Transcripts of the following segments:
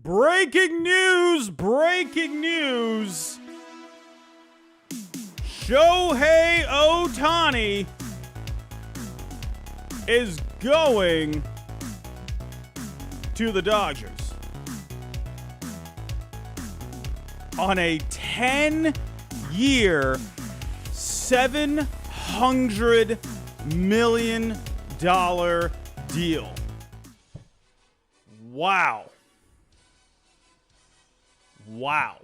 Breaking news! Breaking news! Shohei Ohtani is going to the Dodgers on a 10-year, $700 million deal. Wow. Wow.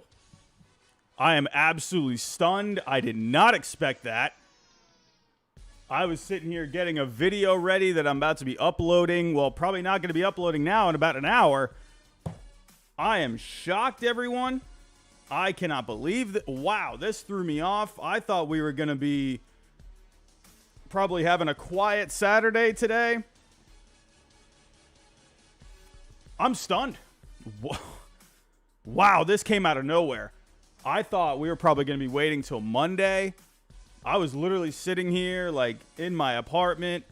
I am absolutely stunned. I did not expect that. I was sitting here getting a video ready that I'm about to be uploading. Well, probably not going to be uploading now in about an hour. I am shocked, everyone. I cannot believe that. Wow, this threw me off. I thought we were going to be probably having a quiet Saturday today. I'm stunned. Whoa. Wow, this came out of nowhere. I thought we were probably going to be waiting till Monday. I was literally sitting here, like, in my apartment,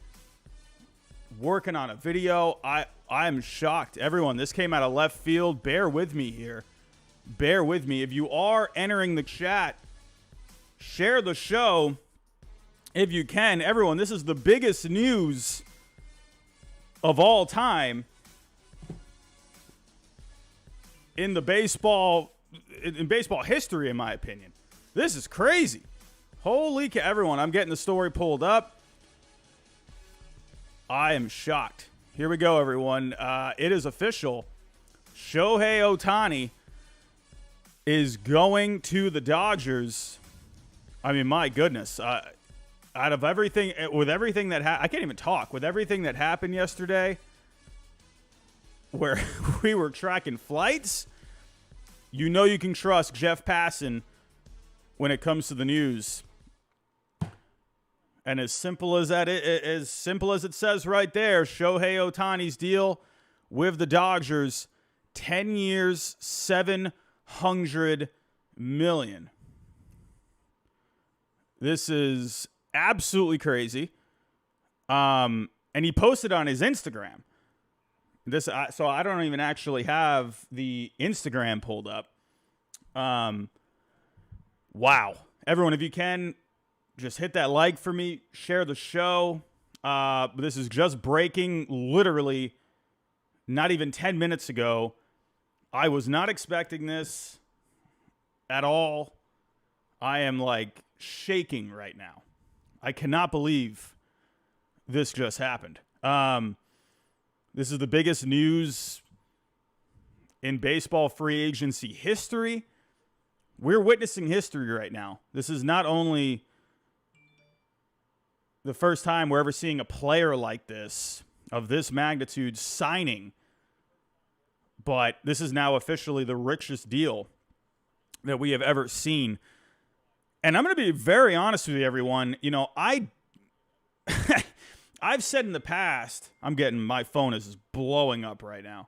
working on a video. I'm shocked. Everyone, this came out of left field. Bear with me here. Bear with me. If you are entering the chat, share the show if you can. Everyone, this is the biggest news of all time in baseball history, in my opinion. This is crazy. Holy cow. Everyone, I'm getting the story pulled up. I am shocked. Here we go, everyone. It is official. Shohei Ohtani is going to the Dodgers. I mean, my goodness. Out of everything, with everything that I can't even talk. With everything that happened yesterday, where we were tracking flights, you know you can trust Jeff Passan when it comes to the news. And as simple as as simple as it says right there, Shohei Ohtani's deal with the Dodgers, 10 years, $700 million. This is absolutely crazy. And he posted on his Instagram. So I don't even actually have the Instagram pulled up. Wow. Everyone, if you can, just hit that like for me. Share the show. This is just breaking literally not even 10 minutes ago. I was not expecting this at all. I am like shaking right now. I cannot believe this just happened. This is the biggest news in baseball free agency history. We're witnessing history right now. This is not only the first time we're ever seeing a player like this, of this magnitude, signing, but this is now officially the richest deal that we have ever seen. And I'm going to be very honest with you, everyone. You know, I've said in the past, my phone is just blowing up right now.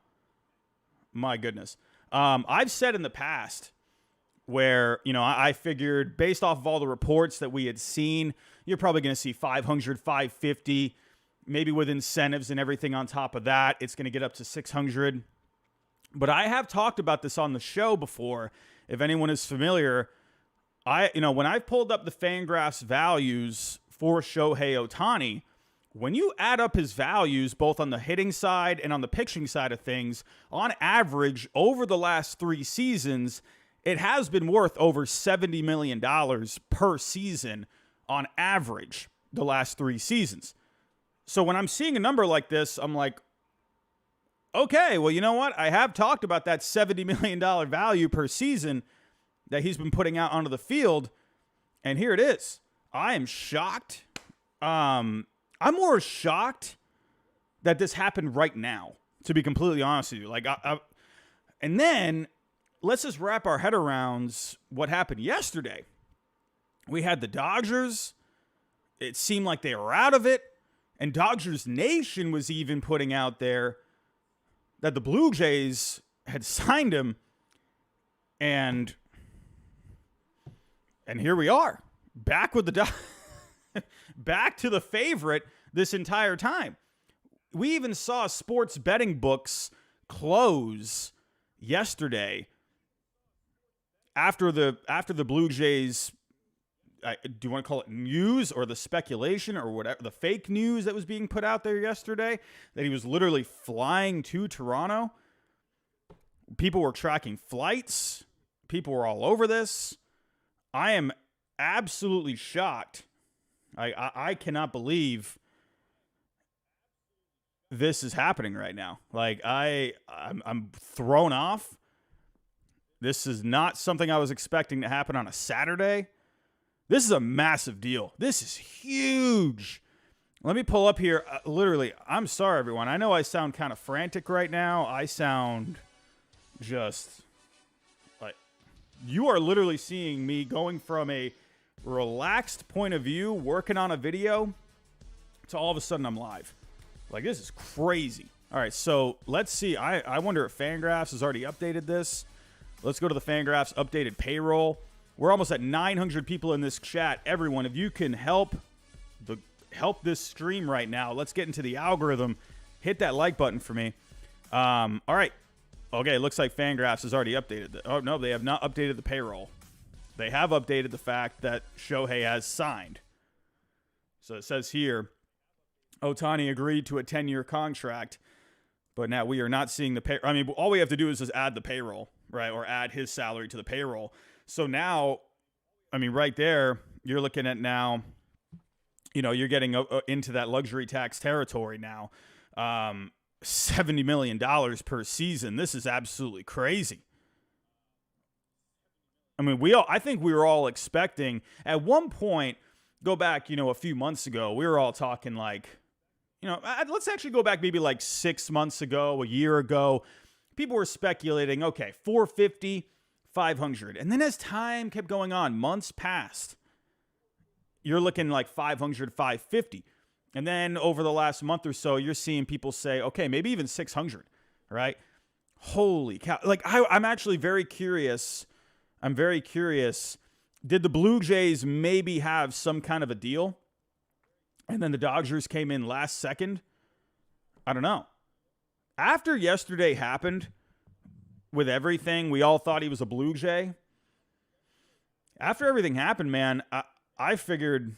My goodness. I've said in the past where, you know, I figured based off of all the reports that we had seen, you're probably going to see 500, 550, maybe with incentives and everything on top of that. It's going to get up to 600. But I have talked about this on the show before. If anyone is familiar, when I've pulled up the Fangraphs values for Shohei Ohtani, when you add up his values, both on the hitting side and on the pitching side of things, on average, over the last 3 seasons, it has been worth over $70 million per season on average the last 3 seasons. So when I'm seeing a number like this, I'm like, okay, well, you know what? I have talked about that $70 million value per season that he's been putting out onto the field, and here it is. I am shocked. I'm more shocked that this happened right now, to be completely honest with you. Like, and then let's just wrap our head around what happened yesterday. We had the Dodgers. It seemed like they were out of it. And Dodgers Nation was even putting out there that the Blue Jays had signed him. And here we are, back with the back to the favorite this entire time. We even saw sports betting books close yesterday after the Blue Jays. Do you want to call it news or the speculation or whatever, the fake news that was being put out there yesterday, that he was literally flying to Toronto? People were tracking flights. People were all over this. I am absolutely shocked. I cannot believe this is happening right now. Like, I'm thrown off. This is not something I was expecting to happen on a Saturday. This is a massive deal. This is huge. Let me pull up here. Literally, I'm sorry, everyone. I know I sound kind of frantic right now. I sound just like, you are literally seeing me going from a relaxed point of view, working on a video, to all of a sudden I'm live. Like, this is crazy. All right, so let's see. I wonder if Fangraphs has already updated this. Let's go to the Fangraphs updated payroll. We're almost at 900 people in this chat. Everyone, if you can help this stream right now, let's get into the algorithm. Hit that like button for me. All right. Okay, it looks like Fangraphs has already updated. Oh, no, they have not updated the payroll. They have updated the fact that Shohei has signed. So it says here, Ohtani agreed to a 10-year contract, but now we are not seeing the pay. I mean, all we have to do is just add the payroll, right? Or add his salary to the payroll. So now, I mean, right there, you're looking at now, you're getting into that luxury tax territory now. $70 million per season. This is absolutely crazy. I mean, I think we were all expecting at one point, go back, a few months ago, we were all talking like, let's actually go back maybe like 6 months ago, a year ago. People were speculating, okay, 450, 500. And then as time kept going on, months passed, you're looking like 500, 550. And then over the last month or so, you're seeing people say, okay, maybe even 600, right? Holy cow. Like, I'm actually very curious. I'm very curious. Did the Blue Jays maybe have some kind of a deal? And then the Dodgers came in last second? I don't know. After yesterday happened, with everything, we all thought he was a Blue Jay. After everything happened, man, I figured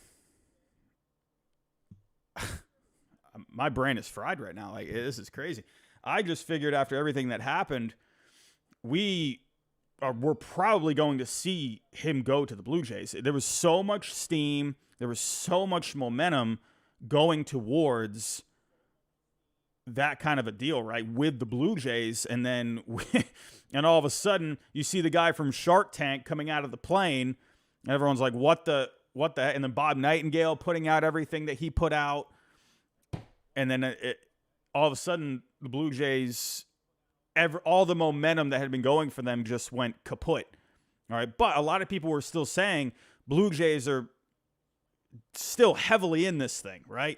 my brain is fried right now. Like, this is crazy. I just figured after everything that happened, we're probably going to see him go to the Blue Jays. There was so much steam. There was so much momentum going towards that kind of a deal, right, with the Blue Jays. And then and all of a sudden you see the guy from Shark Tank coming out of the plane, and everyone's like, what the and then Bob Nightingale putting out everything that he put out, and then all of a sudden the Blue Jays, all the momentum that had been going for them just went kaput. All right, but a lot of people were still saying Blue Jays are still heavily in this thing, right?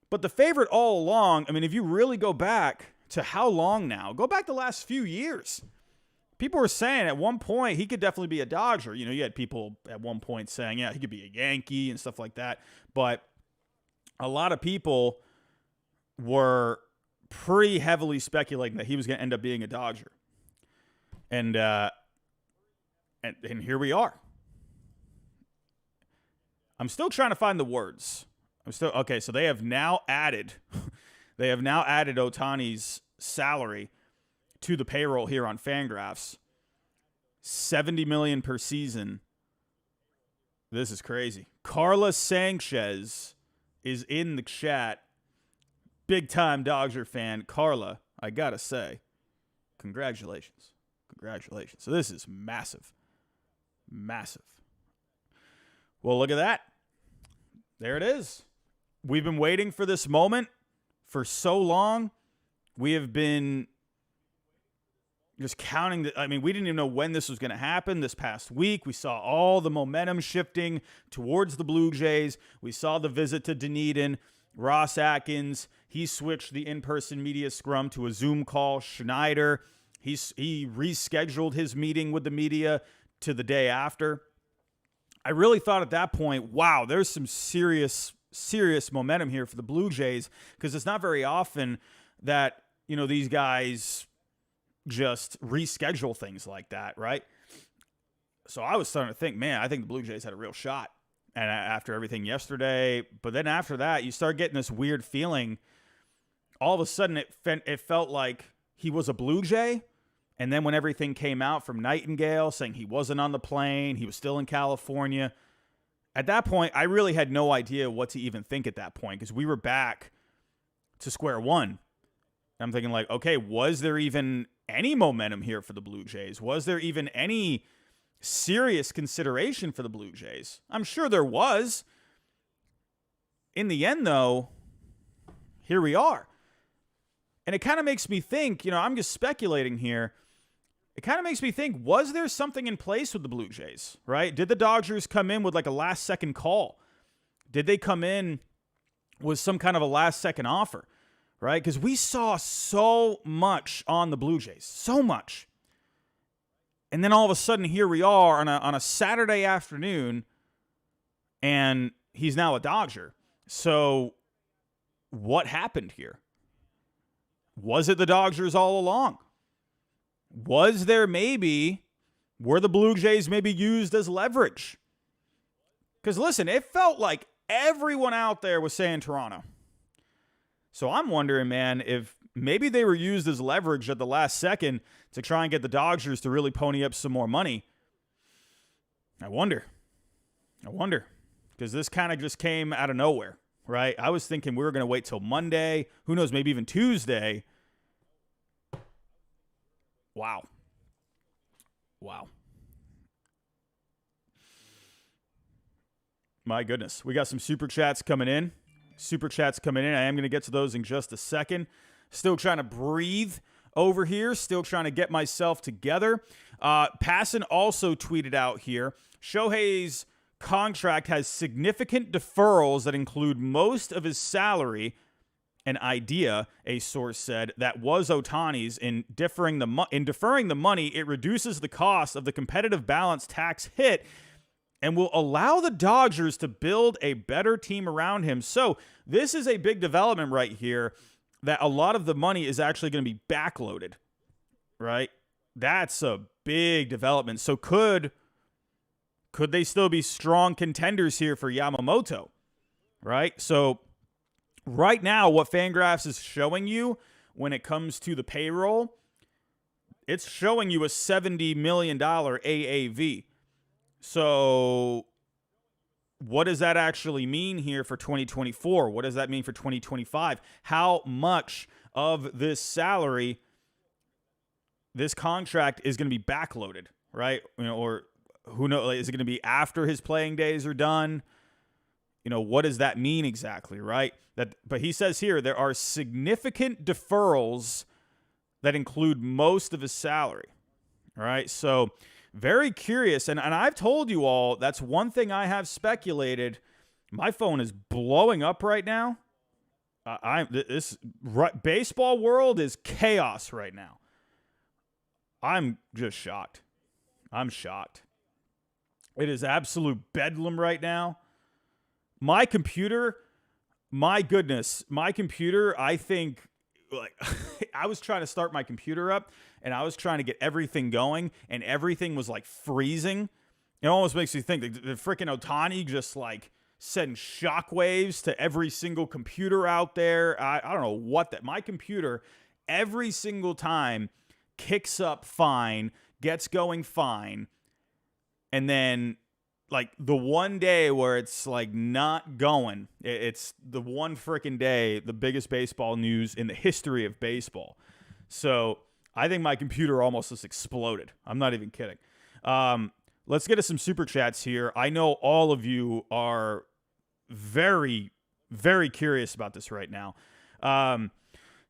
But the favorite all along, I mean, if you really go back to how long now, go back the last few years, people were saying at one point he could definitely be a Dodger. You had people at one point saying, yeah, he could be a Yankee and stuff like that. But a lot of people were pretty heavily speculating that he was going to end up being a Dodger. And here we are. I'm still trying to find the words. Okay, so they have now added Ohtani's salary to the payroll here on Fangraphs. $70 million per season. This is crazy. Carla Sanchez is in the chat. big-time Dodger fan, Carla, I got to say, congratulations. Congratulations. So this is massive. Massive. Well, look at that. There it is. We've been waiting for this moment for so long. We have been just counting. We didn't even know when this was going to happen this past week. We saw all the momentum shifting towards the Blue Jays. We saw the visit to Dunedin. Ross Atkins, he switched the in-person media scrum to a Zoom call. Schneider, he rescheduled his meeting with the media to the day after. I really thought at that point, wow, there's some serious momentum here for the Blue Jays, because it's not very often that, these guys just reschedule things like that, right? So I was starting to think, man, I think the Blue Jays had a real shot. And after everything yesterday, but then after that, you start getting this weird feeling. All of a sudden, it felt like he was a Blue Jay. And then when everything came out from Nightingale saying he wasn't on the plane, he was still in California. At that point, I really had no idea what to even think at that point, because we were back to square one. I'm thinking like, okay, was there even any momentum here for the Blue Jays? Was there even any serious consideration for the Blue Jays? I'm sure there was. In the end, though, here we are. And it kind of makes me think, I'm just speculating here. It kind of makes me think, was there something in place with the Blue Jays, right? Did the Dodgers come in with like a last-second call? Did they come in with some kind of a last-second offer, right? Because we saw so much on the Blue Jays, so much. And then all of a sudden, here we are on a Saturday afternoon, and he's now a Dodger. So what happened here? Was it the Dodgers all along? Were the Blue Jays maybe used as leverage? Because listen, it felt like everyone out there was saying Toronto. So I'm wondering, man, if maybe they were used as leverage at the last second to try and get the Dodgers to really pony up some more money. I wonder. Because this kind of just came out of nowhere, right? I was thinking we were going to wait till Monday. Who knows, maybe even Tuesday. Wow. My goodness. We got some super chats coming in. I am going to get to those in just a second. Still trying to breathe over here. Still trying to get myself together. Passan also tweeted out here, Shohei's contract has significant deferrals that include most of his salary. An idea, a source said, that was Ohtani's. In deferring the money, it reduces the cost of the competitive balance tax hit and will allow the Dodgers to build a better team around him. So this is a big development right here, that a lot of the money is actually going to be backloaded, right? That's a big development. So could they still be strong contenders here for Yamamoto, right? So right now, what Fangraphs is showing you when it comes to the payroll, it's showing you a $70 million AAV. So what does that actually mean here for 2024? What does that mean for 2025? How much of this salary, this contract is going to be backloaded, right? Or who knows? Is it going to be after his playing days are done? What does that mean exactly, right? But he says here there are significant deferrals that include most of his salary, all right? So very curious, and I've told you all, that's one thing I have speculated. My phone is blowing up right now. Baseball world is chaos right now. I'm just shocked. I'm shocked. It is absolute bedlam right now. My computer, my goodness, I think, like, I was trying to start my computer up, and I was trying to get everything going, and everything was, like, freezing. It almost makes you think that the freaking Ohtani just, like, send shockwaves to every single computer out there. I don't know what that. My computer, every single time, kicks up fine, gets going fine, and then like the one day where it's like not going. It's the one freaking day, the biggest baseball news in the history of baseball. So I think my computer almost just exploded. I'm not even kidding. Let's get to some super chats here. I know all of you are very, very curious about this right now, and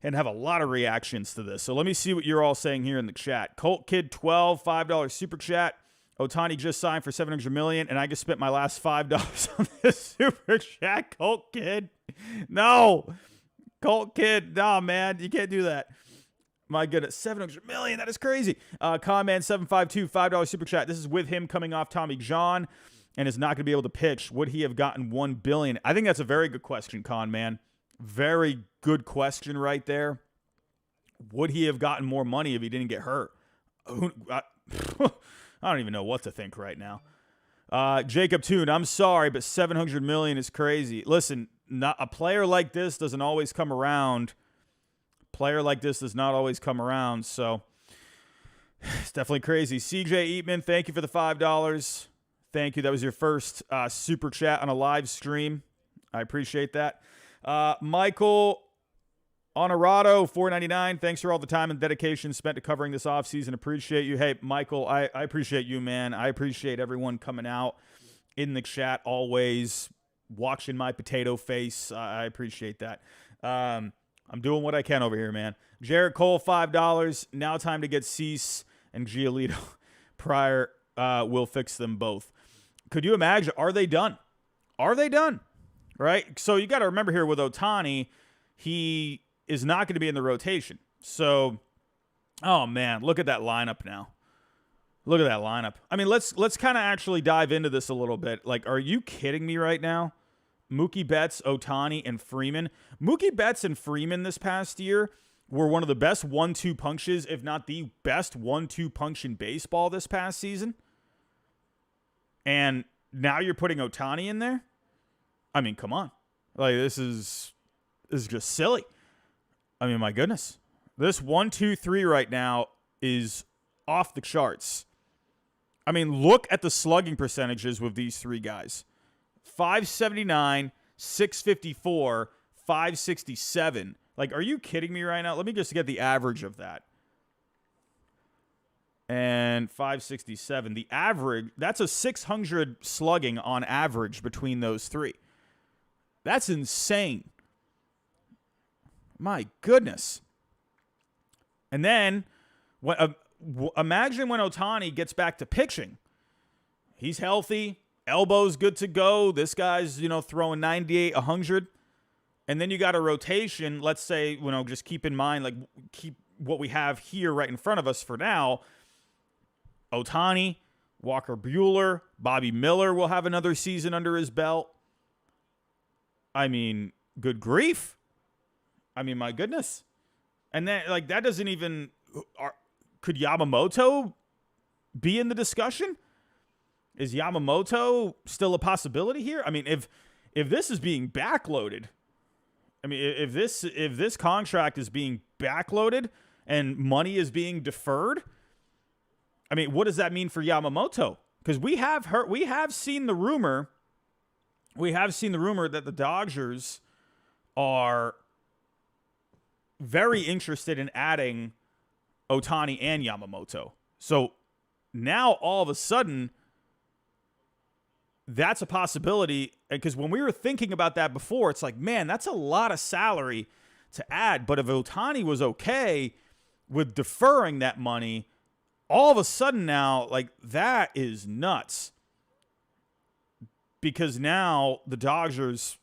have a lot of reactions to this. So let me see what you're all saying here in the chat. Colt Kid 12, $5 super chat. Ohtani just signed for $700 million, and I just spent my last $5 on this super chat. Colt Kid, no, Colt Kid, no, man, you can't do that. My goodness, $700 million, that is crazy. Conman752, $5 super chat. This is with him coming off Tommy John and is not going to be able to pitch. Would he have gotten $1 billion? I think that's a very good question, Conman. Very good question right there. Would he have gotten more money if he didn't get hurt? I don't even know what to think right now. Jacob Toon, I'm sorry, but $700 million is crazy. Listen, not a player like this doesn't always come around. Player like this does not always come around, so it's definitely crazy. CJ Eatman, thank you for the $5. Thank you. That was your first super chat on a live stream. I appreciate that. Michael Honorado, $4.99. Thanks for all the time and dedication spent to covering this offseason. Appreciate you. Hey, Michael, I appreciate you, man. I appreciate everyone coming out in the chat always, watching my potato face. I appreciate that. I'm doing what I can over here, man. Jared Cole, $5. Now time to get Cease and Giolito. Pryor will fix them both. Could you imagine? Are they done? Are they done? Right? So you got to remember here with Ohtani, he is not going to be in the rotation. So, oh man, look at that lineup now. Look at that lineup. I mean, let's kind of actually dive into this a little bit. Like, are you kidding me right now? Mookie Betts, Ohtani, and Freeman. Mookie Betts and Freeman this past year were one of the best 1-2 punches, if not the best 1-2 punch in baseball this past season. And now you're putting Ohtani in there? I mean, come on. Like, this is just silly. I mean, my goodness. This 1-2-3 right now is off the charts. I mean, look at the slugging percentages with these three guys. 579, 654, 567. Like, are you kidding me right now? Let me just get the average of that. And 567. The average, that's a 600 slugging on average between those three. That's insane. My goodness. And then, imagine when Ohtani gets back to pitching. He's healthy. Elbow's good to go. This guy's, throwing 98, 100. And then you got a rotation. Let's say, just keep in mind, like, keep what we have here right in front of us for now. Ohtani, Walker Buehler, Bobby Miller will have another season under his belt. I mean, good grief. I mean, my goodness. And then, like, that doesn't even... could Yamamoto be in the discussion? Is Yamamoto still a possibility here? I mean, if this is being backloaded, I mean, if this contract is being backloaded and money is being deferred, I mean, what does that mean for Yamamoto? Because we have seen the rumor that the Dodgers are very interested in adding Ohtani and Yamamoto. So now all of a sudden, that's a possibility. Because when we were thinking about that before, it's like, man, that's a lot of salary to add. But if Ohtani was okay with deferring that money, all of a sudden now, like, that is nuts. Because now the Dodgers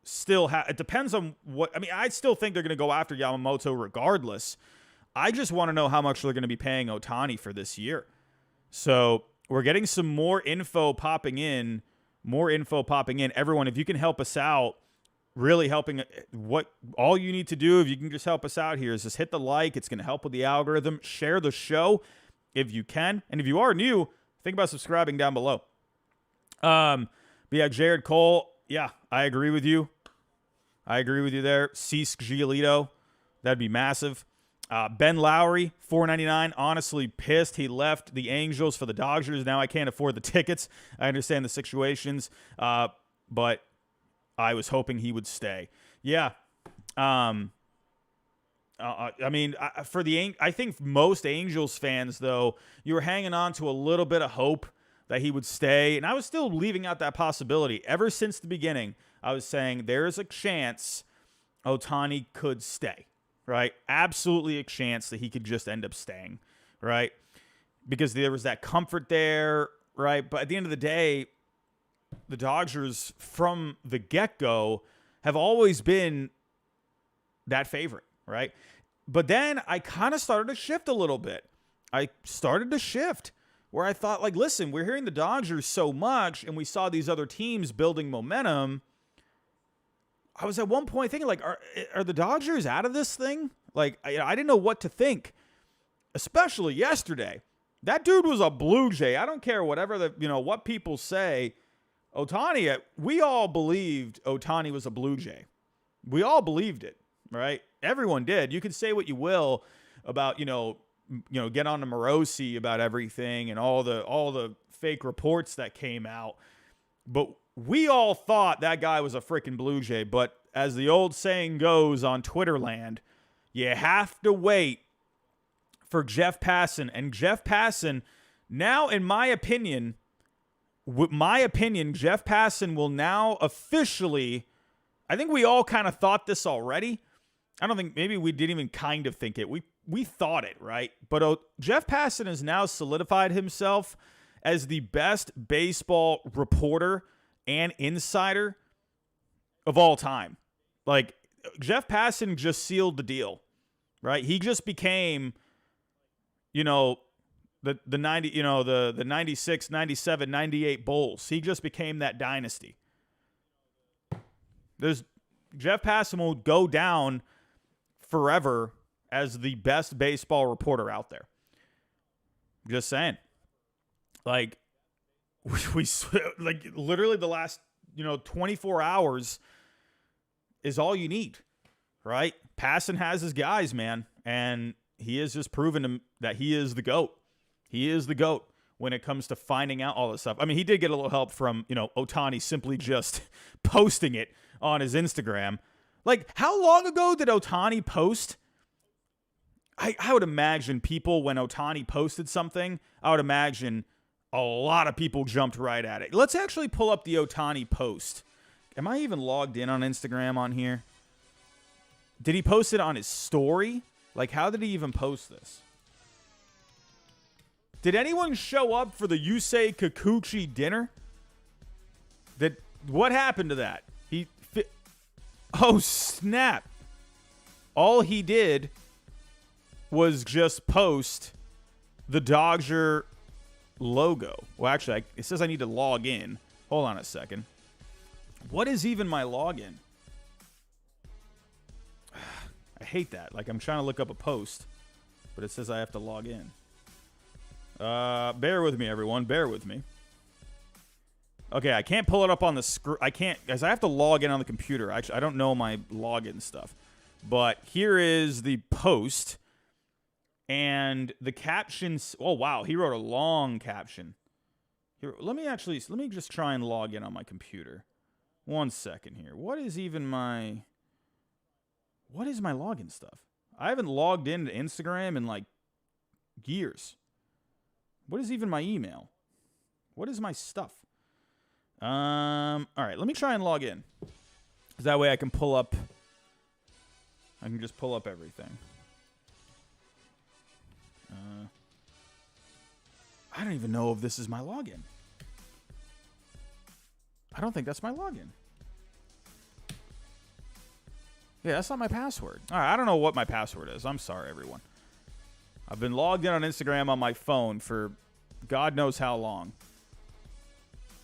still have... It depends on what... I mean, I still think they're going to go after Yamamoto regardless. I just want to know how much they're going to be paying Ohtani for this year. So we're getting some more info popping in. Everyone, if you can help us out, really helping... All you need to do, if you can just help us out here, is just hit the like. It's going to help with the algorithm. Share the show if you can. And if you are new, think about subscribing down below. But yeah, Jared Cole, yeah, I agree with you. There. Cease Giolito, that'd be massive. Ben Lowry, $4.99. Honestly pissed. He left the Angels for the Dodgers. Now I can't afford the tickets. I understand the situations, but I was hoping he would stay. Yeah. I mean, I think most Angels fans, though, you were hanging on to a little bit of hope that he would stay, and I was still leaving out that possibility. Ever since the beginning, I was saying there's a chance Ohtani could stay, right? Absolutely a chance that he could just end up staying, right? Because there was that comfort there, right? But at the end of the day, the Dodgers, from the get-go, have always been that favorite, right? But then I kind of started to shift a little bit. Where I thought, like, listen, we're hearing the Dodgers so much, and we saw these other teams building momentum. I was at one point thinking, like, are the Dodgers out of this thing? Like, I didn't know what to think, especially yesterday. That dude was a Blue Jay. I don't care whatever what people say. Ohtani, we all believed Ohtani was a Blue Jay. We all believed it, right? Everyone did. You can say what you will about, get on to Morosi about everything and all the fake reports that came out. But we all thought that guy was a freaking Blue Jay. But as the old saying goes on Twitter land, you have to wait for Jeff Passan. And Jeff Passan, now, in my opinion, Jeff Passan will now officially, I think we all kind of thought this already. I don't think, maybe we didn't even kind of think it. We thought it, right? But Jeff Passan has now solidified himself as the best baseball reporter and insider of all time. Like, Jeff Passan just sealed the deal, right? He just became, the 96, 97, 98 Bulls. He just became that dynasty. Jeff Passan will go down forever as the best baseball reporter out there. Just saying. Like, we like, literally the last 24 hours is all you need, right? Passan has his guys, man, and he has just proven that he is the GOAT. He is the GOAT when it comes to finding out all this stuff. I mean, he did get a little help from, Ohtani simply just posting it on his Instagram. Like, how long ago did Ohtani post? I would imagine people, when Ohtani posted something, I would imagine a lot of people jumped right at it. Let's actually pull up the Ohtani post. Am I even logged in on Instagram on here? Did he post it on his story? Like, how did he even post this? Did anyone show up for the Yusei Kikuchi dinner? What happened to that? Oh, snap. All he did was just post the Dodger logo. Well, actually, it says I need to log in. Hold on a second. What is even my login? I hate that. Like, I'm trying to look up a post, but it says I have to log in. Bear with me, everyone. Bear with me. Okay, I can't pull it up on the screen. I can't, guys. I have to log in on the computer. Actually, I don't know my login stuff. But here is the post. And the captions. Oh, wow. He wrote a long caption. Here, let me just try and log in on my computer. 1 second here. What is my login stuff? I haven't logged into Instagram in like years. What is even my email? What is my stuff? All right, let me try and log in. That way I can just pull up everything. I don't even know if this is my login. I don't think that's my login. Yeah, that's not my password. All right, I don't know what my password is. I'm sorry, everyone. I've been logged in on Instagram on my phone for God knows how long.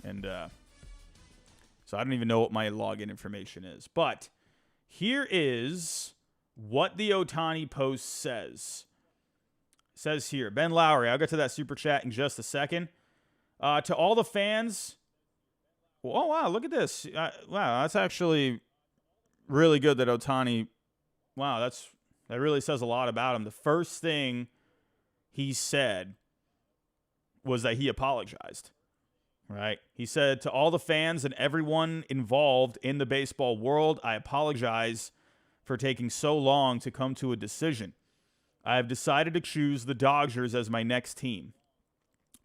And so I don't even know what my login information is. But here is what the Ohtani post says. It says here, Ben Lowry. I'll get to that super chat in just a second. To all the fans. Oh, wow, look at this. Wow, that's actually really good that Ohtani. Wow, that's That really says a lot about him. The first thing he said was that he apologized, right? He said, to all the fans and everyone involved in the baseball world, I apologize for taking so long to come to a decision. I have decided to choose the Dodgers as my next team.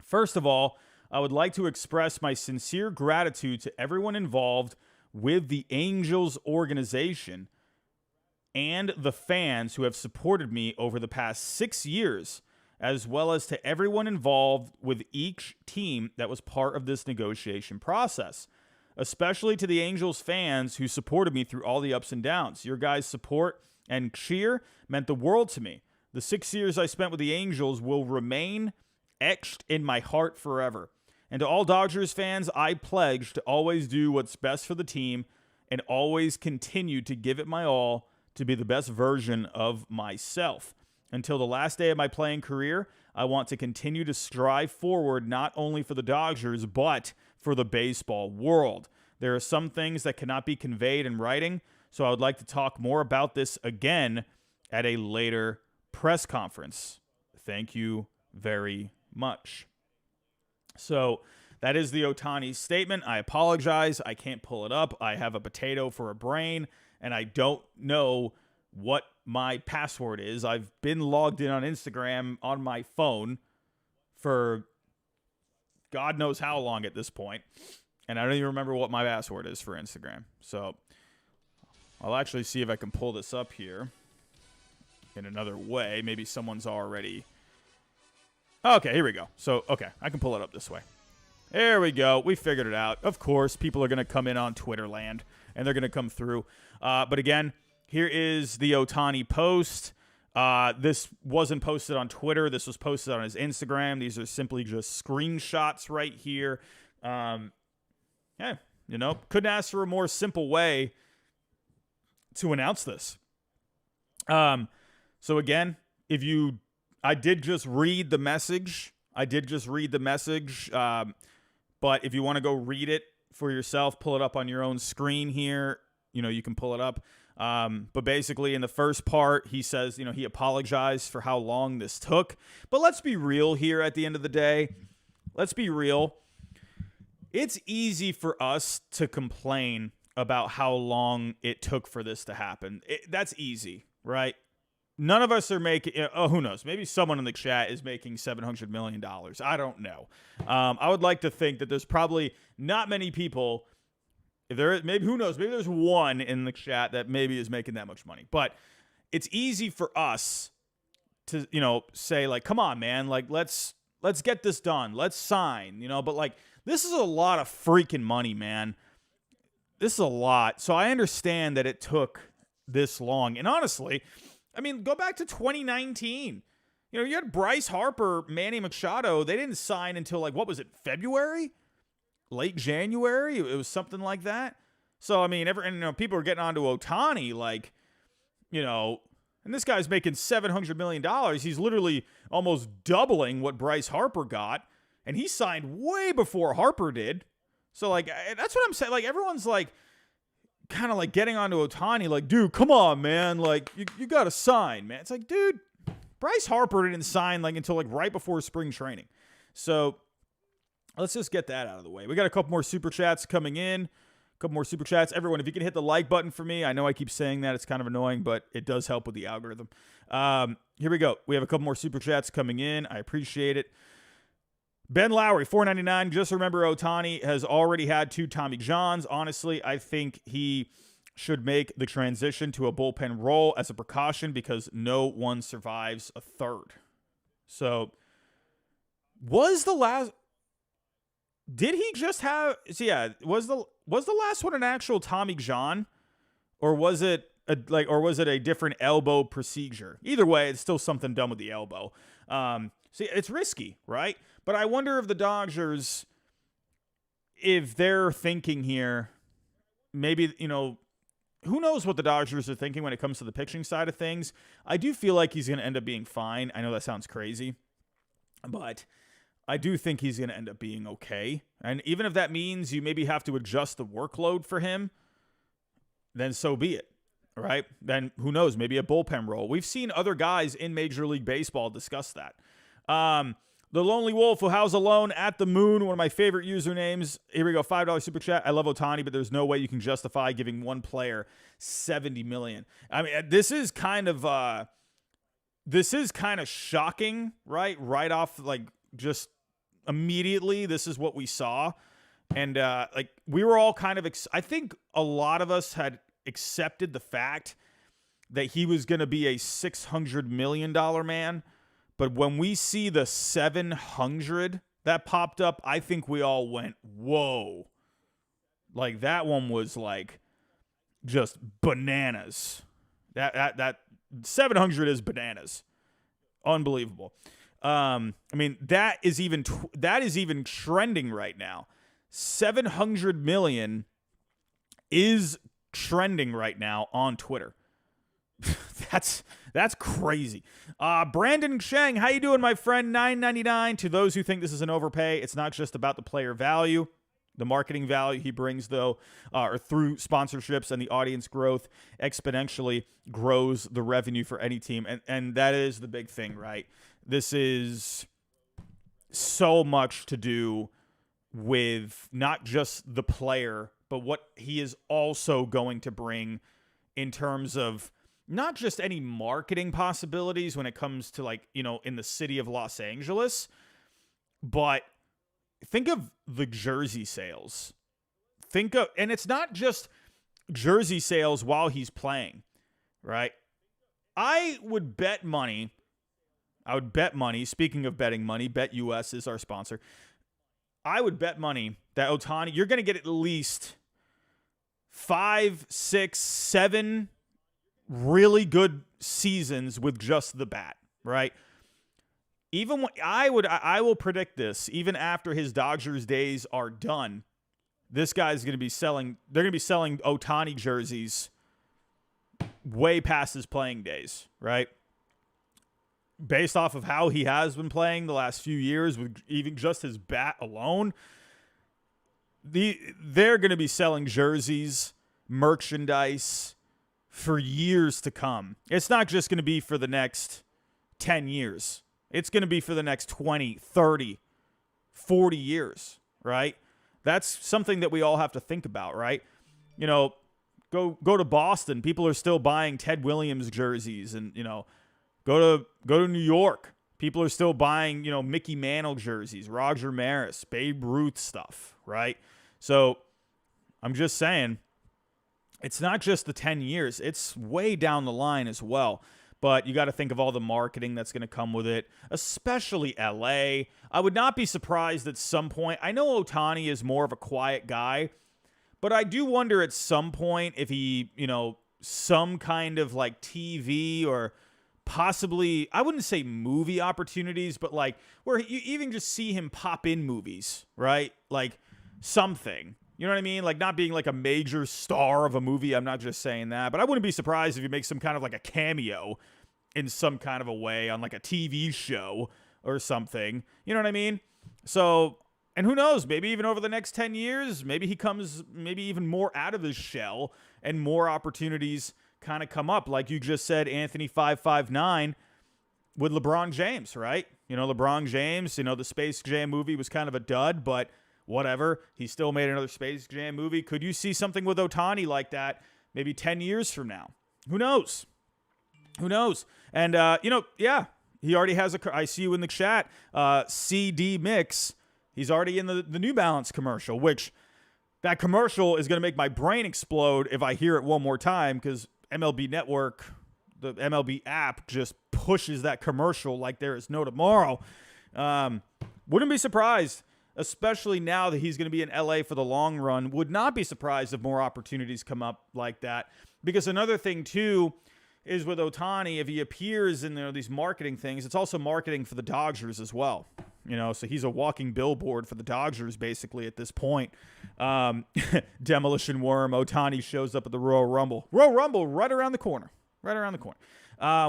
First of all, I would like to express my sincere gratitude to everyone involved with the Angels organization and the fans who have supported me over the past 6 years, as well as to everyone involved with each team that was part of this negotiation process, especially to the Angels fans who supported me through all the ups and downs. Your guys' support and cheer meant the world to me. The 6 years I spent with the Angels will remain etched in my heart forever. And to all Dodgers fans, I pledge to always do what's best for the team and always continue to give it my all to be the best version of myself. Until the last day of my playing career, I want to continue to strive forward not only for the Dodgers, but for the baseball world. There are some things that cannot be conveyed in writing, so I would like to talk more about this again at a later press conference. Thank you very much. So that is the Ohtani statement. I apologize. I can't pull it up. I have a potato for a brain, and I don't know what my password is. I've been logged in on Instagram on my phone for God knows how long at this point, and I don't even remember what my password is for Instagram. So I'll actually see if I can pull this up here in another way. Maybe someone's already... Okay, here we go. So, okay, I can pull it up this way. There we go. We figured it out. Of course, people are going to come in on Twitter land, and they're going to come through. But again, here is the Ohtani post. This wasn't posted on Twitter. This was posted on his Instagram. These are simply just screenshots right here. Yeah, you know, couldn't ask for a more simple way to announce this. So again, I did just read the message. But if you want to go read it for yourself, pull it up on your own screen here. You know, you can pull it up. But basically in the first part, he says, you know, he apologized for how long this took. But let's be real here at the end of the day. Let's be real. It's easy for us to complain about how long it took for this to happen. That's easy, right? None of us are making, who knows? Maybe someone in the chat is making $700 million. I don't know. I would like to think that there's probably not many people. If there is, maybe, who knows? Maybe there's one in the chat that maybe is making that much money. But it's easy for us to, you know, say like, come on, man, like let's get this done. Let's sign, you know, but like this is a lot of freaking money, man. This is a lot. So I understand that it took this long. And honestly, I mean, go back to 2019. You know, you had Bryce Harper, Manny Machado. They didn't sign until like, what was it, February? Late January? It was something like that. So, I mean, you know, people are getting onto Ohtani, like, you know, and this guy's making $700 million. He's literally almost doubling what Bryce Harper got. And he signed way before Harper did. So, like, that's what I'm saying. Like, everyone's like, kind of like getting onto Ohtani, like, dude, come on, man. Like, you got to sign, man. It's like, dude, Bryce Harper didn't sign like until like right before spring training. So let's just get that out of the way. We got a couple more super chats coming in. Everyone, if you can hit the like button for me. I know I keep saying that. It's kind of annoying, but it does help with the algorithm. Here we go. We have a couple more super chats coming in. I appreciate it. Ben Lowry, $4.99. Just remember, Ohtani has already had 2 Tommy Johns. Honestly, I think he should make the transition to a bullpen role as a precaution because no one survives a third. So, did he just have? So yeah, was the last one an actual Tommy John, or was it a different elbow procedure? Either way, it's still something done with the elbow. See, it's risky, right? But I wonder if the Dodgers, if they're thinking here, maybe, you know, who knows what the Dodgers are thinking when it comes to the pitching side of things. I do feel like he's going to end up being fine. I know that sounds crazy, but I do think he's going to end up being okay. And even if that means you maybe have to adjust the workload for him, then so be it. right? Then who knows? Maybe a bullpen role. We've seen other guys in Major League Baseball discuss that. The Lonely Wolf, who house alone at the moon, one of my favorite usernames. Here we go, $5 super chat. I love Ohtani, but there's no way you can justify giving one player $70 million. I mean, this is kind of shocking, right? Right off, like, just immediately, this is what we saw. And, like, we were all kind of, I think a lot of us had accepted the fact that he was going to be a $600 million man. But when we see the 700 that popped up, I think we all went, whoa. Like, that one was, like, just bananas. That 700 is bananas. Unbelievable. I mean, that is even trending right now. 700 million is trending right now on Twitter. That's crazy. Brandon Sheng, how you doing, my friend? $9.99. To those who think this is an overpay, it's not just about the player value. The marketing value he brings, though, or through sponsorships and the audience growth exponentially grows the revenue for any team. And that is the big thing, right? This is so much to do with not just the player, but what he is also going to bring in terms of not just any marketing possibilities when it comes to, like, you know, in the city of Los Angeles, but think of the jersey sales. And it's not just jersey sales while he's playing, right? I would bet money. Speaking of betting money, BetUS is our sponsor. I would bet money that Ohtani, you're going to get at least 5, 6, 7 really good seasons with just the bat, right? Even when I will predict this, even after his Dodgers days are done, this guy's going to be selling. They're going to be selling Ohtani jerseys way past his playing days, right? Based off of how he has been playing the last few years, with even just his bat alone, they're going to be selling jerseys, merchandise for years to come. It's not just going to be for the next 10 years. It's going to be for the next 20, 30, 40 years, right? That's something that we all have to think about, right? You know, go to Boston. People are still buying Ted Williams jerseys, and, you know, go to New York. People are still buying, you know, Mickey Mantle jerseys, Roger Maris, Babe Ruth stuff, right? So I'm just saying, it's not just the 10 years. It's way down the line as well. But you got to think of all the marketing that's going to come with it, especially LA. I would not be surprised at some point. I know Ohtani is more of a quiet guy, but I do wonder at some point if he, you know, some kind of like TV or possibly, I wouldn't say movie opportunities, but like where you even just see him pop in movies, right? Like something. You know what I mean? Like not being like a major star of a movie. I'm not just saying that, but I wouldn't be surprised if he makes some kind of like a cameo in some kind of a way on like a TV show or something. You know what I mean? So, and who knows, maybe even over the next 10 years, maybe he comes maybe even more out of his shell and more opportunities kind of come up. Like you just said, Anthony 559 with LeBron James, right? You know, LeBron James, you know, the Space Jam movie was kind of a dud, but whatever. He still made another Space Jam movie. Could you see something with Ohtani like that maybe 10 years from now? Who knows? Who knows? And, you know, yeah, he already has I see you in the chat, CD Mix. He's already in the New Balance commercial, which that commercial is going to make my brain explode if I hear it one more time, because MLB Network, the MLB app, just pushes that commercial like there is no tomorrow. Wouldn't be surprised, especially now that he's going to be in LA for the long run. Would not be surprised if more opportunities come up like that. Because another thing, too, is with Ohtani, if he appears in these marketing things, it's also marketing for the Dodgers as well. You know, so he's a walking billboard for the Dodgers, basically, at this point. Demolition Worm, Ohtani shows up at the Royal Rumble. Royal Rumble right around the corner. Right around the corner.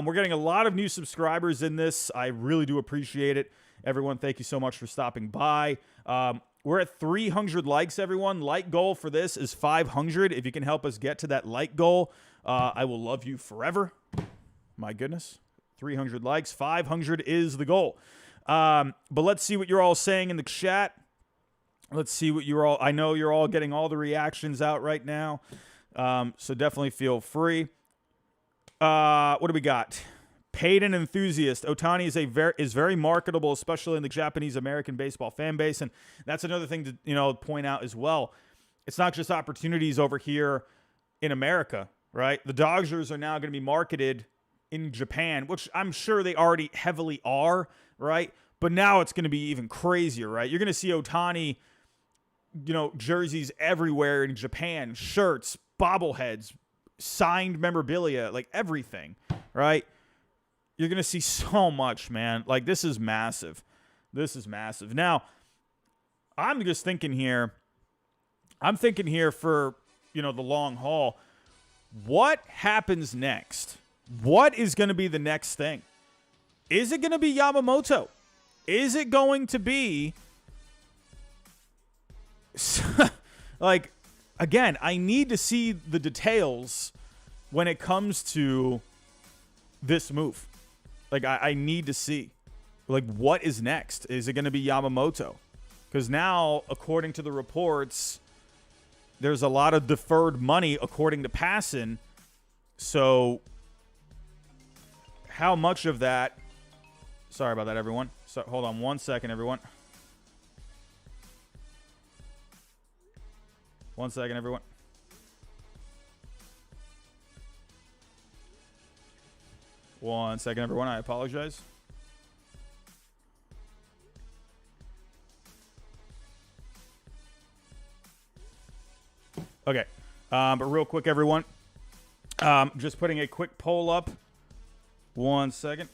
We're getting a lot of new subscribers in this. I really do appreciate it. Everyone, thank you so much for stopping by. We're at 300 likes, everyone. Like goal for this is 500. If you can help us get to that like goal, I will love you forever. My goodness. 300 likes. 500 is the goal. But let's see what you're all saying in the chat. Let's see what you're all... I know you're all getting all the reactions out right now. So definitely feel free. What do we got? Paid and enthusiast. Ohtani is very marketable, especially in the Japanese American baseball fan base, and that's another thing to point out as well. It's not just opportunities over here in America, right? The Dodgers are now going to be marketed in Japan, which I'm sure they already heavily are, right? But now it's going to be even crazier, right? You're going to see Ohtani, jerseys everywhere in Japan, shirts, bobbleheads, signed memorabilia, like everything, right? You're going to see so much, man. Like, this is massive. This is massive. Now, I'm just thinking here. I'm thinking here for, the long haul. What happens next? What is going to be the next thing? Is it going to be Yamamoto? Is it going to be... like, again, I need to see the details when it comes to this move. Like, I need to see, like, what is next? Is it going to be Yamamoto? Because now, according to the reports, there's a lot of deferred money, according to Passan. So, how much of that... Sorry about that, everyone. So, hold on one second, everyone. One second, everyone. One second, everyone. I apologize. Okay. But real quick, everyone. Just putting a quick poll up. 1 second.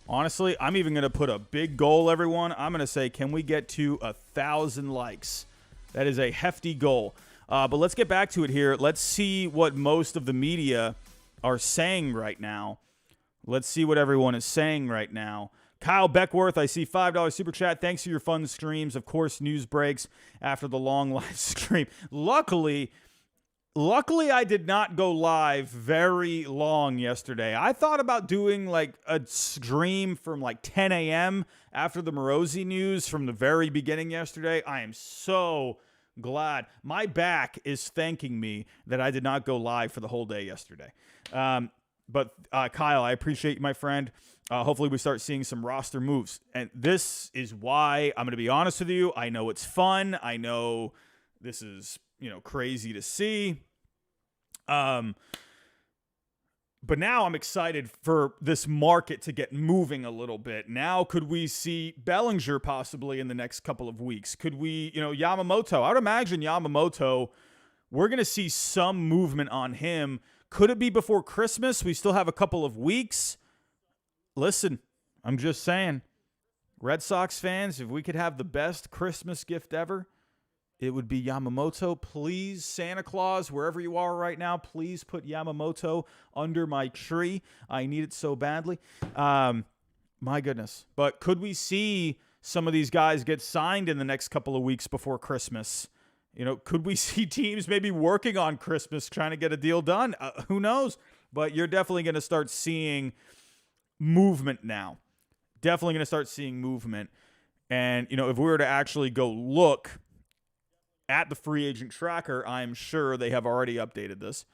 Honestly, I'm even going to put a big goal, everyone. I'm going to say, can we get to 1,000 likes? That is a hefty goal. But let's get back to it here. Let's see what most of the media are saying right now. Let's see what everyone is saying right now. Kyle Beckworth, I see $5 super chat. Thanks for your fun streams. Of course, news breaks after the long live stream. Luckily, I did not go live very long yesterday. I thought about doing like a stream from like 10 a.m. after the Morosi news from the very beginning yesterday. I am so glad. My back is thanking me that I did not go live for the whole day yesterday. But Kyle, I appreciate you, my friend. Hopefully we start seeing some roster moves. And this is why I'm going to be honest with you. I know it's fun. I know this is, crazy to see. But now I'm excited for this market to get moving a little bit. Now, could we see Bellinger possibly in the next couple of weeks? Could we, Yamamoto? I would imagine Yamamoto, we're going to see some movement on him. Could it be before Christmas? We still have a couple of weeks. Listen, I'm just saying, Red Sox fans, if we could have the best Christmas gift ever, it would be Yamamoto. Please, Santa Claus, wherever you are right now, please put Yamamoto under my tree. I need it so badly. My goodness. But could we see some of these guys get signed in the next couple of weeks before Christmas? Could we see teams maybe working on Christmas trying to get a deal done? Who knows? But you're definitely going to start seeing movement now. Definitely going to start seeing movement. And, if we were to actually go look at the free agent tracker, I'm sure they have already updated this.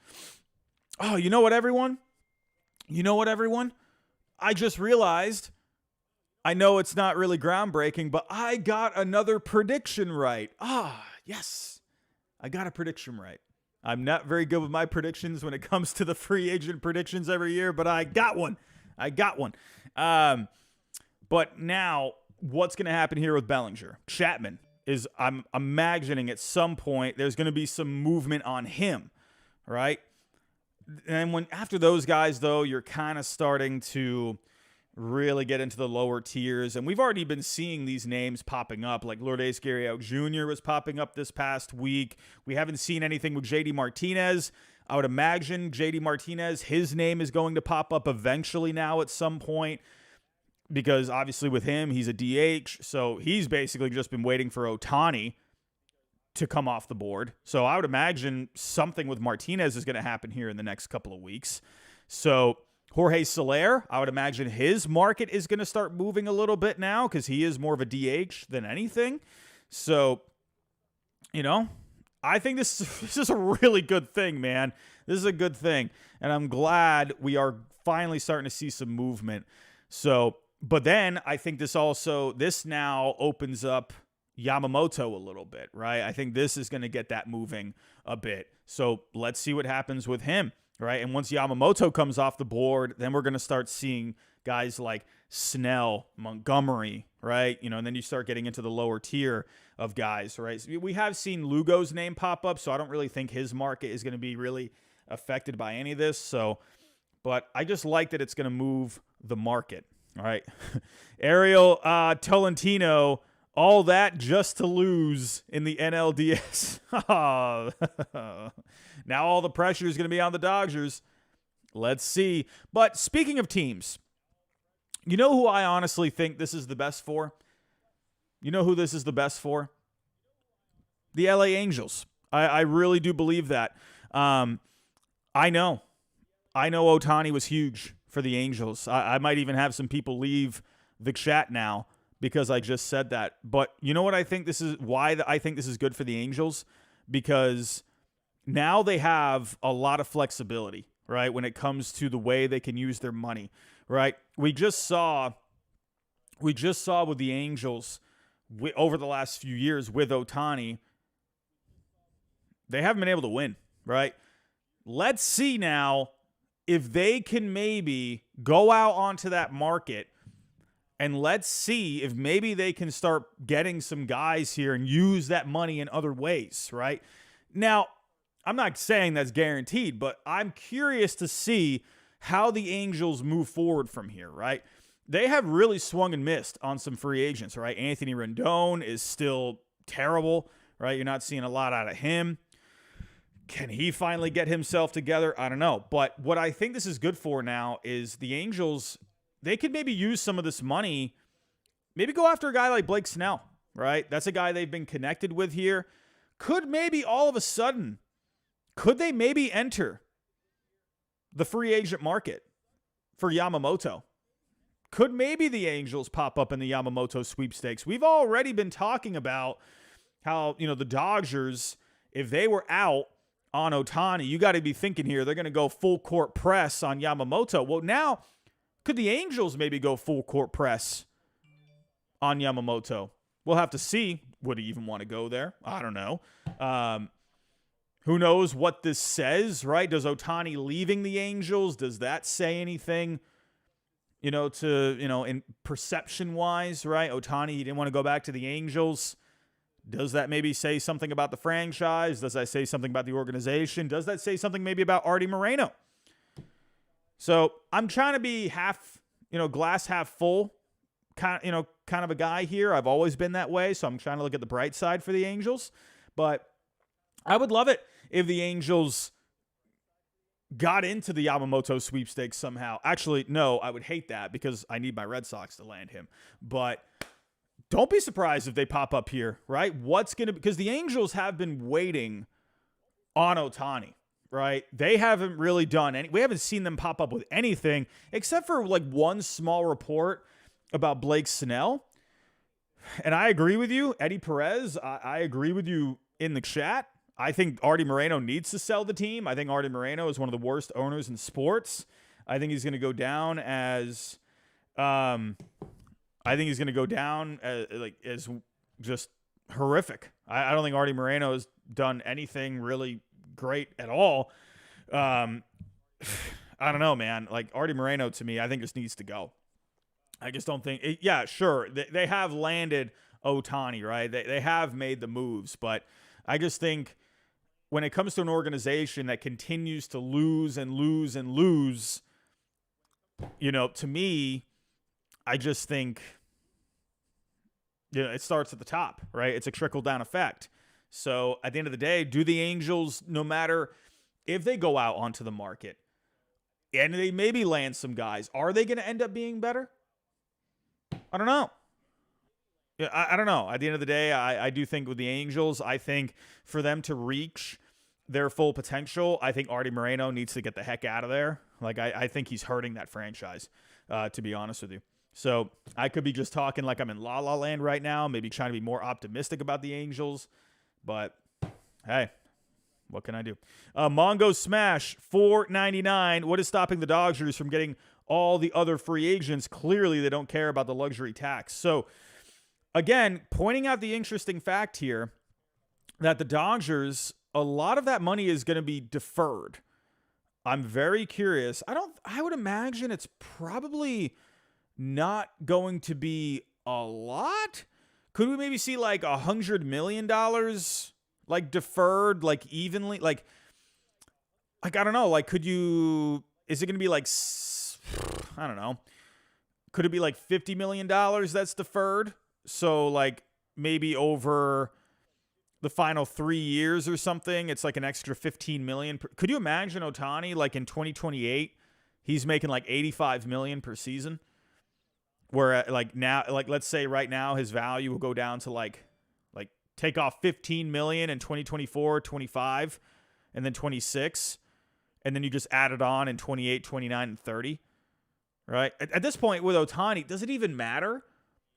Oh, you know what, everyone? I just realized, I know it's not really groundbreaking, but I got another prediction right. Yes. I got a prediction right. I'm not very good with my predictions when it comes to the free agent predictions every year, but I got one. But now, what's going to happen here with Bellinger? Chapman is, I'm imagining at some point there's going to be some movement on him, right? And after those guys, though, you're kind of starting to really get into the lower tiers. And we've already been seeing these names popping up, like Lourdes Gurriel Jr. was popping up this past week. We haven't seen anything with JD Martinez. I would imagine JD Martinez, his name is going to pop up eventually now at some point. because obviously with him, he's a DH. So he's basically just been waiting for Ohtani to come off the board. So I would imagine something with Martinez is going to happen here in the next couple of weeks. So Jorge Soler, I would imagine his market is going to start moving a little bit now because he is more of a DH than anything. So, I think this is a really good thing, man. This is a good thing. And I'm glad we are finally starting to see some movement. So, but then I think this now opens up Yamamoto a little bit, right? I think this is going to get that moving a bit. So let's see what happens with him, right? And once Yamamoto comes off the board, then we're going to start seeing guys like Snell, Montgomery, right? And then you start getting into the lower tier of guys, right? So we have seen Lugo's name pop up, so I don't really think his market is going to be really affected by any of this. So, but I just like that it's going to move the market, all right? Ariel Tolentino, all that just to lose in the NLDS. Now all the pressure is going to be on the Dodgers. Let's see. But speaking of teams, you know who I honestly think this is the best for? You know who this is the best for? The LA Angels. I really do believe that. I know Ohtani was huge for the Angels. I might even have some people leave the chat now because I just said that. But you know what I think this is? Why I think this is good for the Angels? Because now they have a lot of flexibility, right, when it comes to the way they can use their money, right? We just saw with the Angels over the last few years with Ohtani, they haven't been able to win, right? Let's see now if they can maybe go out onto that market, and let's see if maybe they can start getting some guys here and use that money in other ways, right? Now, I'm not saying that's guaranteed, but I'm curious to see how the Angels move forward from here, right? They have really swung and missed on some free agents, right? Anthony Rendon is still terrible, right? You're not seeing a lot out of him. Can he finally get himself together? I don't know. But what I think this is good for now is the Angels, they could maybe use some of this money, maybe go after a guy like Blake Snell, right? That's a guy they've been connected with here. Could maybe all of a sudden, could they maybe enter the free agent market for Yamamoto? Could maybe the Angels pop up in the Yamamoto sweepstakes? We've already been talking about how, the Dodgers, if they were out on Ohtani, you got to be thinking here, they're going to go full court press on Yamamoto. Well, now, could the Angels maybe go full court press on Yamamoto? We'll have to see. Would he even want to go there? I don't know. Who knows what this says, right? Does Ohtani leaving the Angels, does that say anything, in perception-wise, right? Ohtani, he didn't want to go back to the Angels. Does that maybe say something about the franchise? Does that say something about the organization? Does that say something maybe about Artie Moreno? So I'm trying to be glass half full, kind of a guy here. I've always been that way, so I'm trying to look at the bright side for the Angels. But I would love it if the Angels got into the Yamamoto sweepstakes somehow. Actually, no, I would hate that because I need my Red Sox to land him. But don't be surprised if they pop up here, right? Because the Angels have been waiting on Ohtani, right? They haven't really done we haven't seen them pop up with anything except for like one small report about Blake Snell. And I agree with you, Eddie Perez. I agree with you in the chat. I think Artie Moreno needs to sell the team. I think Artie Moreno is one of the worst owners in sports. I think he's going to go down as just horrific. I don't think Artie Moreno has done anything really great at all. I don't know, man. Like Artie Moreno to me, I think just needs to go. I just don't think. Yeah, sure. They have landed Ohtani, right? They have made the moves, but I just think when it comes to an organization that continues to lose and lose and lose, to me, I just think, it starts at the top, right? It's a trickle-down effect. So at the end of the day, do the Angels, no matter if they go out onto the market and they maybe land some guys, are they going to end up being better? I don't know. Yeah, I don't know. At the end of the day, I do think with the Angels, I think for them to reach their full potential, I think Artie Moreno needs to get the heck out of there. Like, I think he's hurting that franchise, to be honest with you. So I could be just talking like I'm in La La Land right now, maybe trying to be more optimistic about the Angels. But hey, what can I do? Mongo Smash, $4.99. What is stopping the Dodgers from getting all the other free agents? Clearly, they don't care about the luxury tax. So again, pointing out the interesting fact here that the Dodgers, a lot of that money is going to be deferred. I'm very curious. I would imagine it's probably not going to be a lot. Could we maybe see like $100 million like deferred, like evenly? Like I don't know. Like, is it going to be like, I don't know. Could it be like $50 million that's deferred? So like maybe over the final 3 years or something, it's like an extra 15 million. Could you imagine Ohtani like in 2028, he's making like 85 million per season? Where like now, like let's say right now his value will go down to like take off 15 million in 2024, 25, and then 26, and then you just add it on in 28, 29, and 30. Right? At this point with Ohtani, does it even matter?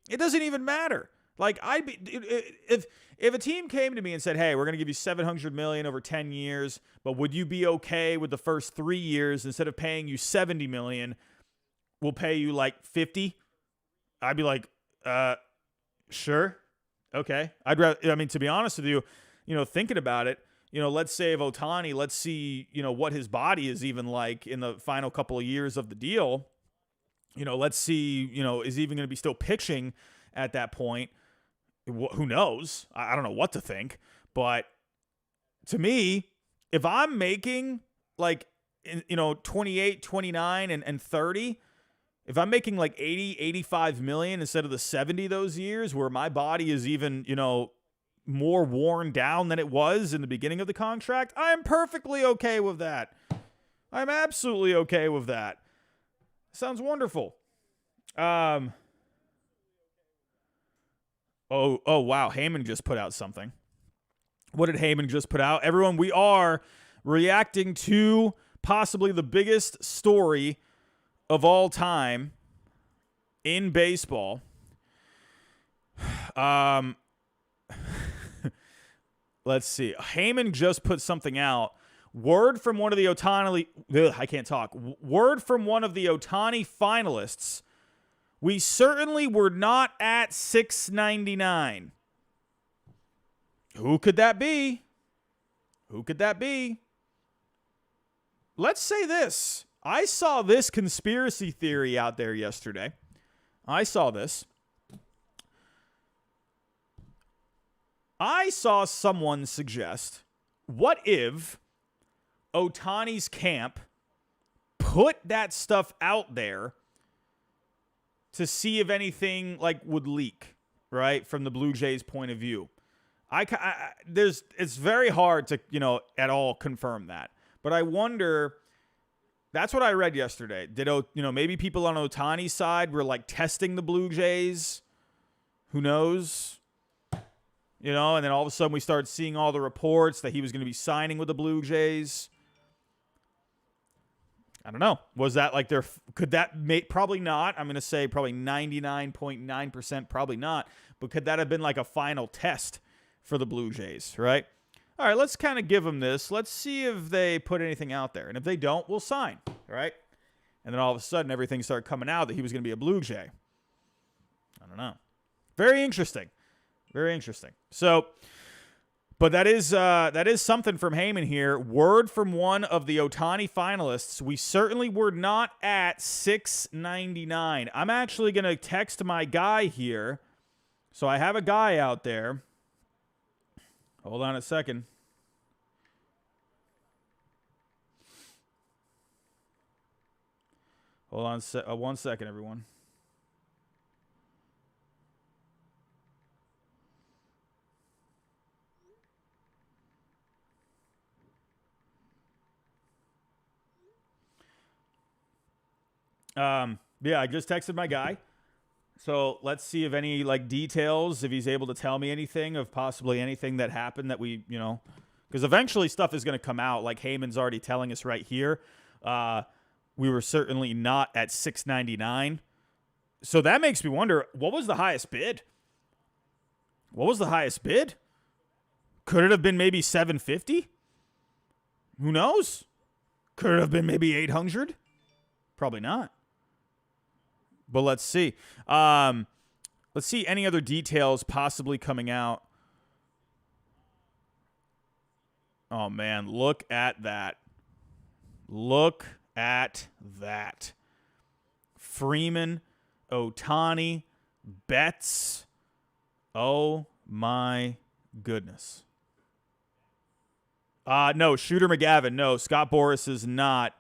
It doesn't even matter. Like if a team came to me and said, "Hey, we're going to give you 700 million over 10 years, but would you be okay with the first 3 years instead of paying you 70 million, we'll pay you like 50?" I'd be like, sure. Okay. To be honest with you, thinking about it, let's say of Ohtani, let's see, what his body is even like in the final couple of years of the deal. Let's see, is he even going to be still pitching at that point? Who knows? I don't know what to think. But to me, if I'm making like, 28, 29, and 30, if I'm making like 80, 85 million instead of the 70 those years where my body is even, more worn down than it was in the beginning of the contract, I am perfectly okay with that. I'm absolutely okay with that. Sounds wonderful. Oh, wow. Heyman just put out something. What did Heyman just put out? Everyone, we are reacting to possibly the biggest story of all time in baseball. Let's see. Heyman just put something out. Word from one of the Ohtani. I can't talk. Word from one of the Ohtani finalists. We certainly were not at $6.99. Who could that be? Who could that be? Let's say this. I saw this conspiracy theory out there yesterday. I saw this. I saw someone suggest, what if Ohtani's camp put that stuff out there to see if anything like would leak, right, from the Blue Jays' point of view? It's very hard to, at all confirm that. But I wonder, that's what I read yesterday. Maybe people on Ohtani's side were like testing the Blue Jays? Who knows? And then all of a sudden we started seeing all the reports that he was going to be signing with the Blue Jays. I don't know. Was that like could that make, probably not. I'm going to say probably 99.9% probably not. But could that have been like a final test for the Blue Jays, right? All right, let's kind of give them this. Let's see if they put anything out there. And if they don't, we'll sign, right? And then all of a sudden everything started coming out that he was going to be a Blue Jay. I don't know. Very interesting. Very interesting. So, but that is something from Heyman here. Word from one of the Ohtani finalists. We certainly were not at $6.99. I'm actually going to text my guy here. So I have a guy out there. Hold on a second. Hold on 1 second, everyone. Yeah, I just texted my guy. So let's see if any like details, if he's able to tell me anything of possibly anything that happened that we, because eventually stuff is going to come out. Like Heyman's already telling us right here. We were certainly not at 699. So that makes me wonder, what was the highest bid? What was the highest bid? Could it have been maybe 750? Who knows? Could it have been maybe 800? Probably not. But let's see. Let's see any other details possibly coming out. Oh, man. Look at that. Look at that. Freeman, Ohtani, Betts. Oh, my goodness. No, Shooter McGavin. No, Scott Boras is not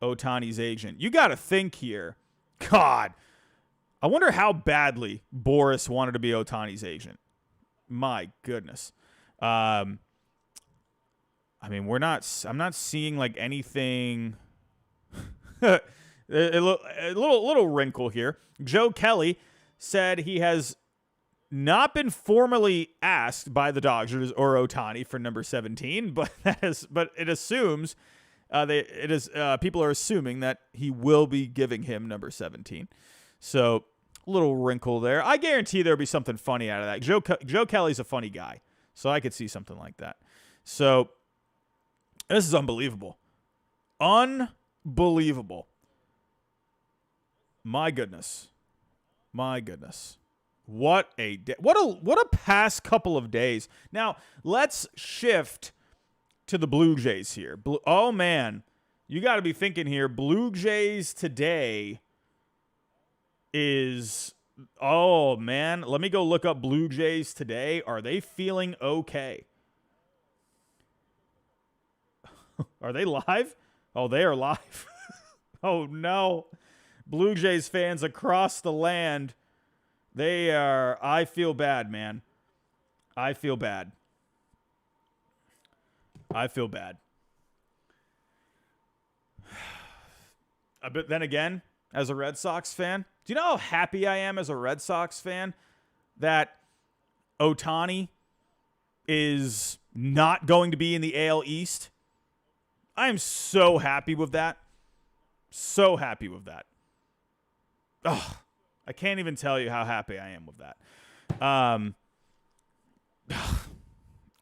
Ohtani's agent. You got to think here. God. I wonder how badly Boras wanted to be Ohtani's agent. My goodness. I mean, I'm not seeing like anything. a little wrinkle here. Joe Kelly said he has not been formally asked by the Dodgers or Ohtani for number 17, but it assumes people are assuming that he will be giving him number 17. So, little wrinkle there. I guarantee there'll be something funny out of that. Joe Kelly's a funny guy, so I could see something like that. So, this is unbelievable. Unbelievable. My goodness. My goodness. What a day. What a past couple of days. Now, let's shift to the Blue Jays here. Oh, man. You got to be thinking here, Blue Jays today is, oh, man. Let me go look up Blue Jays today. Are they feeling okay? Are they live? Oh, they are live. Oh, no. Blue Jays fans across the land. They are, I feel bad, man. I feel bad. I feel bad. But then again, as a Red Sox fan, do you know how happy I am as a Red Sox fan that Ohtani is not going to be in the AL East? I am so happy with that. So happy with that. Oh, I can't even tell you how happy I am with that.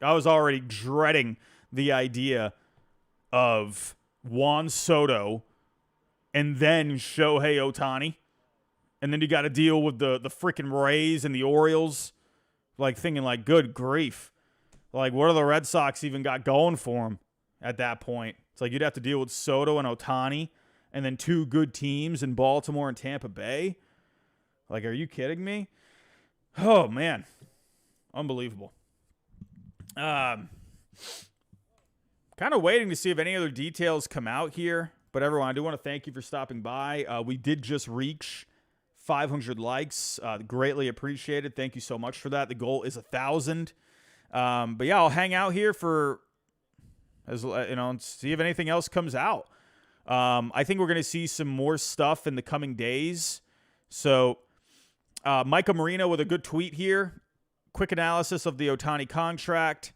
I was already dreading the idea of Juan Soto and then Shohei Ohtani. And then you got to deal with the freaking Rays and the Orioles. Like thinking like, good grief. Like, what do the Red Sox even got going for them at that point? It's like you'd have to deal with Soto and Ohtani and then two good teams in Baltimore and Tampa Bay. Like, are you kidding me? Oh, man. Unbelievable. Kind of waiting to see if any other details come out here. But everyone, I do want to thank you for stopping by. We did just reach 500 likes. Greatly appreciated. Thank you so much for that. The goal is 1,000. But yeah, I'll hang out here for, see if anything else comes out. I think we're going to see some more stuff in the coming days. So, Micah Marino with a good tweet here. Quick analysis of the Ohtani contract.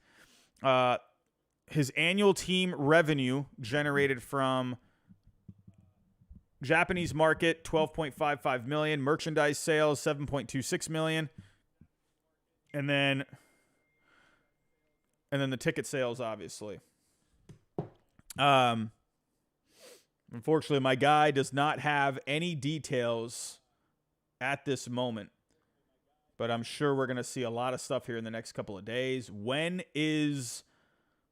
His annual team revenue generated from Japanese market, $12.55 million. Merchandise sales, $7.26 million. And then the ticket sales, obviously. Unfortunately, my guy does not have any details at this moment. But I'm sure we're going to see a lot of stuff here in the next couple of days. When is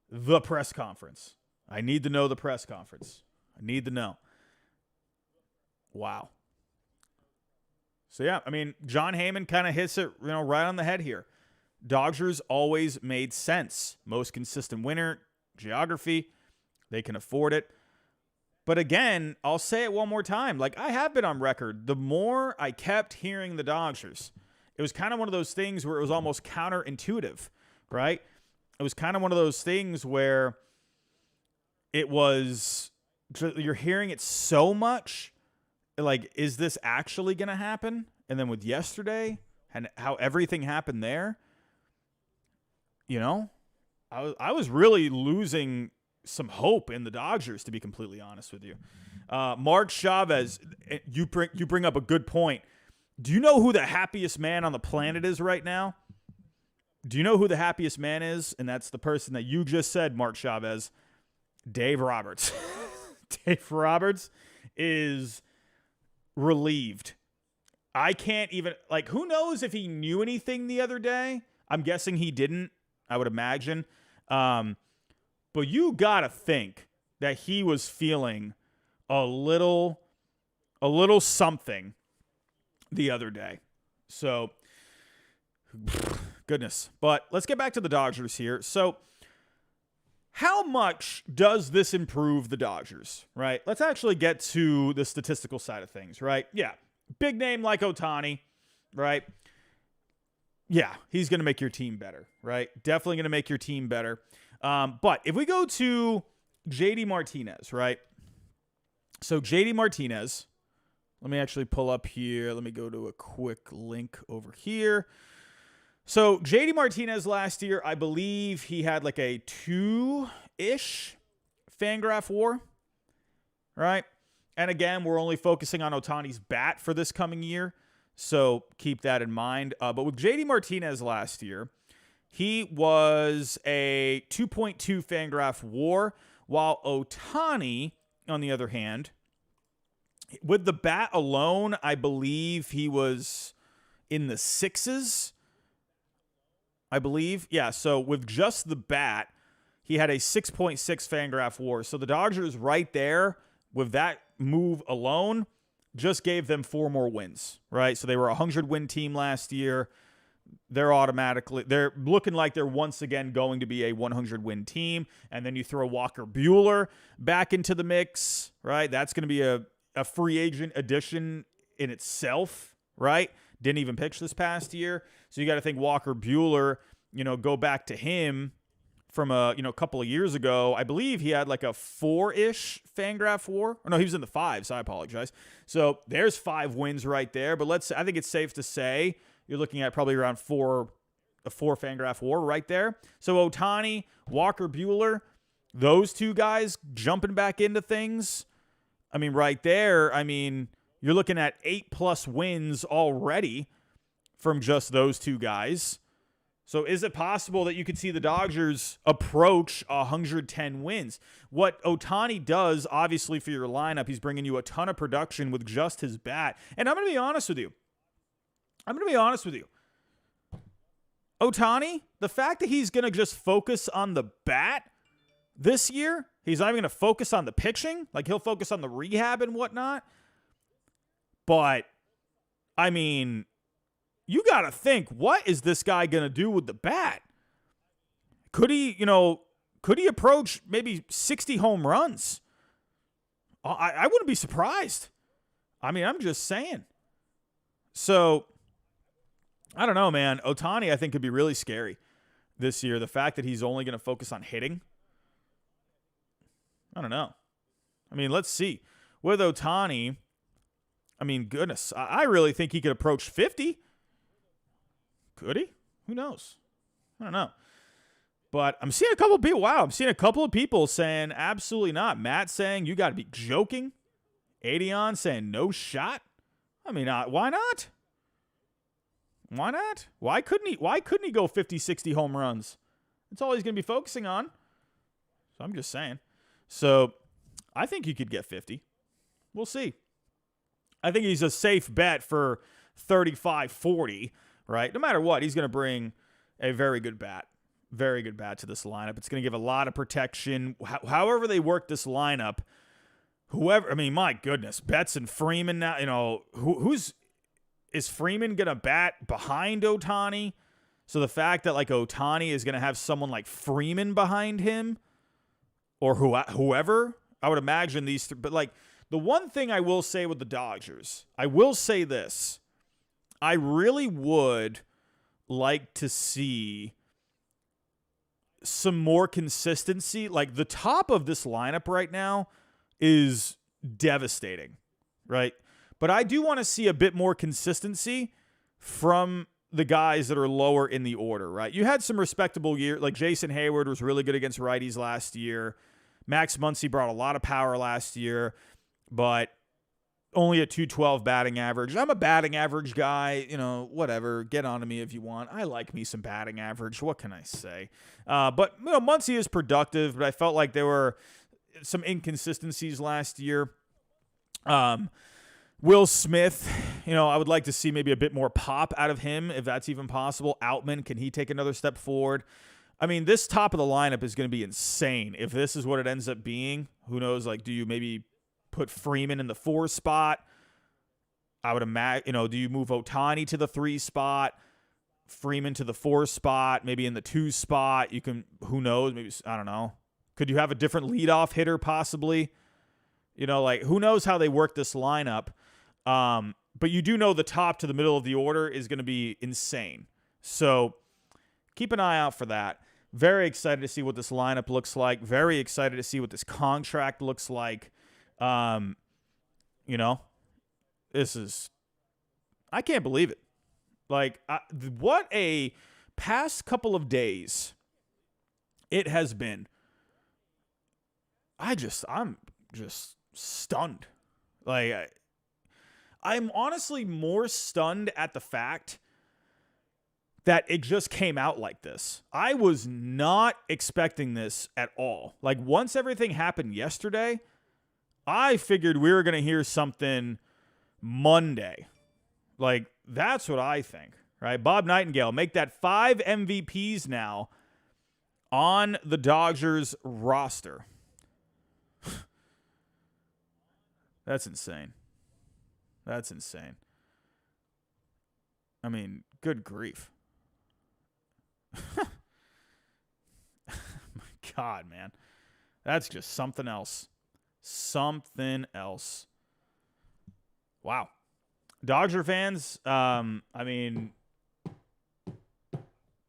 the press conference? I need to know the press conference. I need to know. Wow. So, yeah, I mean, John Heyman kind of hits it, right on the head here. Dodgers always made sense. Most consistent winner, geography. They can afford it. But again, I'll say it one more time. Like, I have been on record. The more I kept hearing the Dodgers, it was kind of one of those things where it was almost counterintuitive, right? It was kind of one of those things where it was, you're hearing it so much, like, is this actually going to happen? and then with yesterday and how everything happened there, you know, I was really losing some hope in the Dodgers, to be completely honest with you. Mark Chavez, you bring up a good point. Do you know who the happiest man on the planet is right now? Do you know who the happiest man is? And that's the person that you just said, Mark Chavez, Dave Roberts. Dave Roberts is relieved. I can't even, like, who knows if he knew anything the other day? I'm guessing he didn't, I would imagine. But you got to think that he was feeling a little something the other day. So, goodness. But let's get back to the Dodgers here. So, how much does this improve the Dodgers, right? Let's actually get to the statistical side of things, right? Yeah. Big name like Ohtani, right? Yeah, he's going to make your team better, right? Definitely going to make your team better. But if we go to JD Martinez, right? So JD Martinez, let me actually pull up here. Let me go to a quick link over here. So JD Martinez last year, I believe he had like a 2-ish Fangraph WAR, right? And again, we're only focusing on Ohtani's bat for this coming year, so keep that in mind. But with JD Martinez last year, he was a 2.2 Fangraph WAR, while Ohtani, on the other hand, with the bat alone, I believe he was in the 6s. I believe. Yeah, so with just the bat, he had a 6.6 Fangraph WAR. So the Dodgers right there, with that move alone, just gave them 4 more wins, right? So they were a 100-win team last year. They're looking like they're once again going to be a 100-win team. And then you throw Walker Buehler back into the mix, right? That's going to be a free agent addition in itself, right? Didn't even pitch this past year. So you got to think Walker Buehler, go back to him from a couple of years ago. I believe he had like a 4-ish Fangraph WAR. Or no, he was in the 5s. I apologize. So there's 5 wins right there. But I think it's safe to say you're looking at probably around a 4 Fangraph WAR right there. So Ohtani, Walker Buehler, those 2 guys jumping back into things. I mean, right there, you're looking at 8+ wins already from just those 2 guys. So is it possible that you could see the Dodgers approach 110 wins? What Ohtani does, obviously, for your lineup, he's bringing you a ton of production with just his bat. And I'm going to be honest with you. Ohtani, the fact that he's going to just focus on the bat this year, he's not even going to focus on the pitching. Like, he'll focus on the rehab and whatnot. But, you got to think, what is this guy going to do with the bat? Could he approach maybe 60 home runs? I wouldn't be surprised. I'm just saying. So, I don't know, man. Ohtani, I think, could be really scary this year. The fact that he's only going to focus on hitting. I don't know. Let's see. With Ohtani, goodness, I really think he could approach 50. Could he? Who knows? I don't know. But I'm seeing a couple of people. Wow, I'm seeing a couple of people saying absolutely not. Matt saying you got to be joking. Adion saying no shot. Why not? Why not? Why couldn't he go 50, 60 home runs? That's all he's going to be focusing on. So I'm just saying. So I think he could get 50. We'll see. I think he's a safe bet for 35, 40, right? No matter what, he's going to bring a very good bat to this lineup. It's going to give a lot of protection. However they work this lineup, my goodness, Betts and Freeman now, is Freeman going to bat behind Ohtani? So the fact that, like, Ohtani is going to have someone like Freeman behind him or whoever, I would imagine these three. But, like, the one thing I will say with the Dodgers, I will say this. I really would like to see some more consistency. Like, the top of this lineup right now is devastating, right? But I do want to see a bit more consistency from the guys that are lower in the order, right? You had some respectable years. Like Jason Hayward was really good against righties last year. Max Muncy brought a lot of power last year, but only a 212 batting average. I'm a batting average guy, whatever. Get on to me if you want. I like me some batting average. What can I say? But Muncy is productive, but I felt like there were some inconsistencies last year. Will Smith, I would like to see maybe a bit more pop out of him, if that's even possible. Outman, can he take another step forward? I mean, this top of the lineup is going to be insane. If this is what it ends up being, who knows? Like, do you maybe put Freeman in the 4 spot? I would imagine, do you move Ohtani to the 3 spot? Freeman to the 4 spot? Maybe in the 2 spot? You can, who knows? Maybe, I don't know. Could you have a different leadoff hitter possibly? Who knows how they work this lineup? But you do know the top to the middle of the order is going to be insane. So keep an eye out for that. Very excited to see what this lineup looks like. Very excited to see what this contract looks like. This is, I can't believe it. Like, what a past couple of days it has been. I'm just stunned. Like, I'm honestly more stunned at the fact that it just came out like this. I was not expecting this at all. Like, once everything happened yesterday, I figured we were going to hear something Monday. Like, that's what I think, right? Bob Nightingale, make that 5 MVPs now on the Dodgers roster. That's insane. That's insane. I mean, good grief. My God, man. That's just something else. Something else. Wow. Dodger fans, I mean,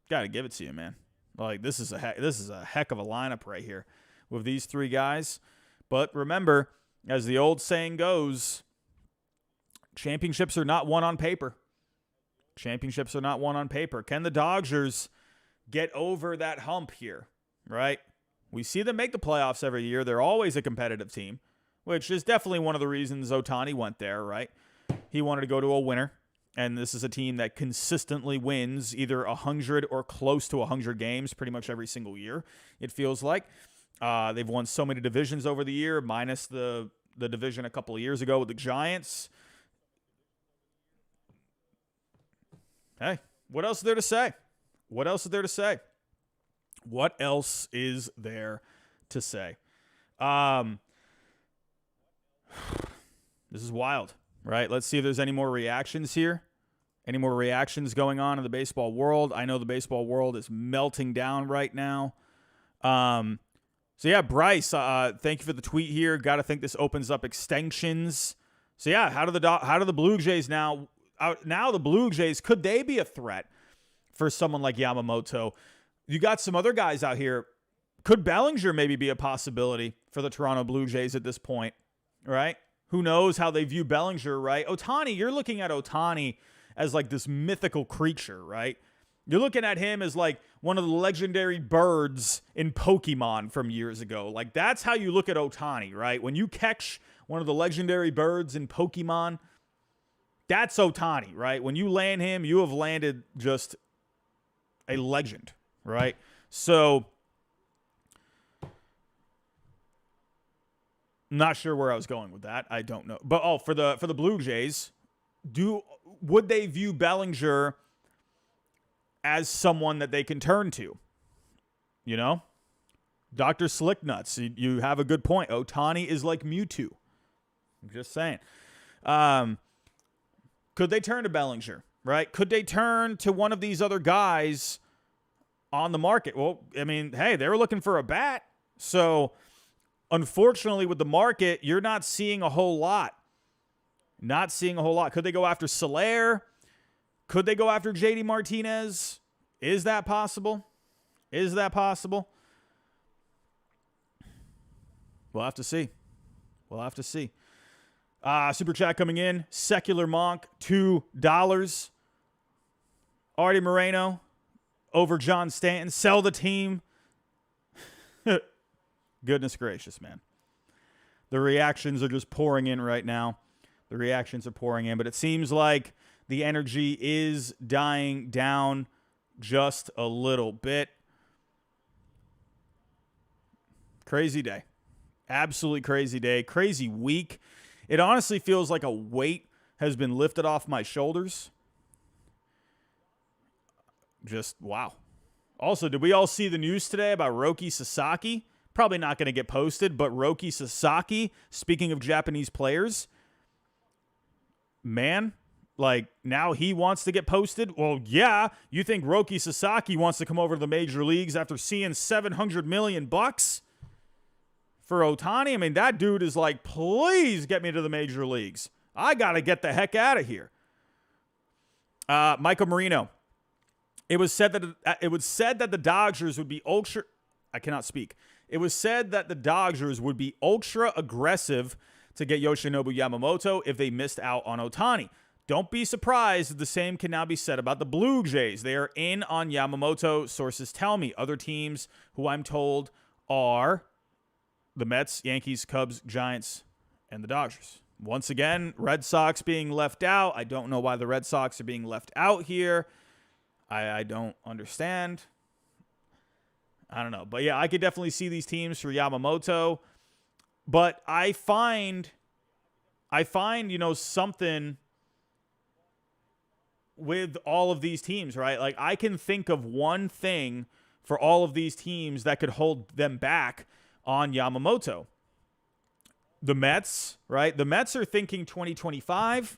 gotta give it to you, man. Like, this is a heck of a lineup right here with these 3 guys. But remember, as the old saying goes, championships are not won on paper. Championships are not won on paper. Can the Dodgers get over that hump here, right? We see them make the playoffs every year. They're always a competitive team, which is definitely one of the reasons Ohtani went there, right? He wanted to go to a winner, and this is a team that consistently wins either 100 or close to 100 games pretty much every single year, it feels like. They've won so many divisions over the year, minus the division a couple of years ago with the Giants. Hey, what else is there to say? What else is there to say? What else is there to say? This is wild, right? Let's see if there's any more reactions here. Any more reactions going on in the baseball world? I know the baseball world is melting down right now. So yeah, Bryce, thank you for the tweet here. Got to think this opens up extensions. So yeah, how do the Blue Jays now? Now the Blue Jays, could they be a threat for someone like Yamamoto? You got some other guys out here. Could Bellinger maybe be a possibility for the Toronto Blue Jays at this point, right? Who knows how they view Bellinger, right? Ohtani, you're looking at Ohtani as like this mythical creature, right? You're looking at him as like one of the legendary birds in Pokemon from years ago. Like, that's how you look at Ohtani, right? When you catch one of the legendary birds in Pokemon, that's Ohtani, right? When you land him, you have landed just a legend, right? So, not sure where I was going with that. I don't know. But for the Blue Jays, would they view Bellinger as someone that they can turn to? Dr. Slicknuts, you have a good point. Ohtani is like Mewtwo. I'm just saying. Could they turn to Bellinger, right? Could they turn to one of these other guys on the market? Well, I mean, hey, they were looking for a bat. So, unfortunately, with the market, you're not seeing a whole lot. Not seeing a whole lot. Could they go after Soler? Could they go after JD Martinez? Is that possible? Is that possible? We'll have to see. We'll have to see. Super chat coming in. Secular Monk, $2. Artie Moreno over John Stanton. Sell the team. Goodness gracious, man. The reactions are just pouring in right now. The reactions are pouring in, but it seems like the energy is dying down just a little bit. Crazy day. Absolutely crazy day. Crazy week. It honestly feels like a weight has been lifted off my shoulders. Just wow. Also, did we all see the news today about Roki Sasaki? Probably not going to get posted, but Roki Sasaki, speaking of Japanese players, man, like now he wants to get posted. Well, yeah, you think Roki Sasaki wants to come over to the major leagues after seeing $700 million for Ohtani? I mean, that dude is like, please get me to the major leagues. I got to get the heck out of here. Michael Marino. It was said that the Dodgers would be ultra. I cannot speak. It was said that the Dodgers would be ultra aggressive to get Yoshinobu Yamamoto if they missed out on Ohtani. Don't be surprised if the same can now be said about the Blue Jays. They are in on Yamamoto, sources tell me. Other teams who I'm told are the Mets, Yankees, Cubs, Giants, and the Dodgers. Once again, Red Sox being left out. I don't know why the Red Sox are being left out here. I don't understand. I don't know. But yeah, I could definitely see these teams for Yamamoto. But I find, something with all of these teams, right? Like I can think of one thing for all of these teams that could hold them back on Yamamoto. The Mets, right? The Mets are thinking 2025,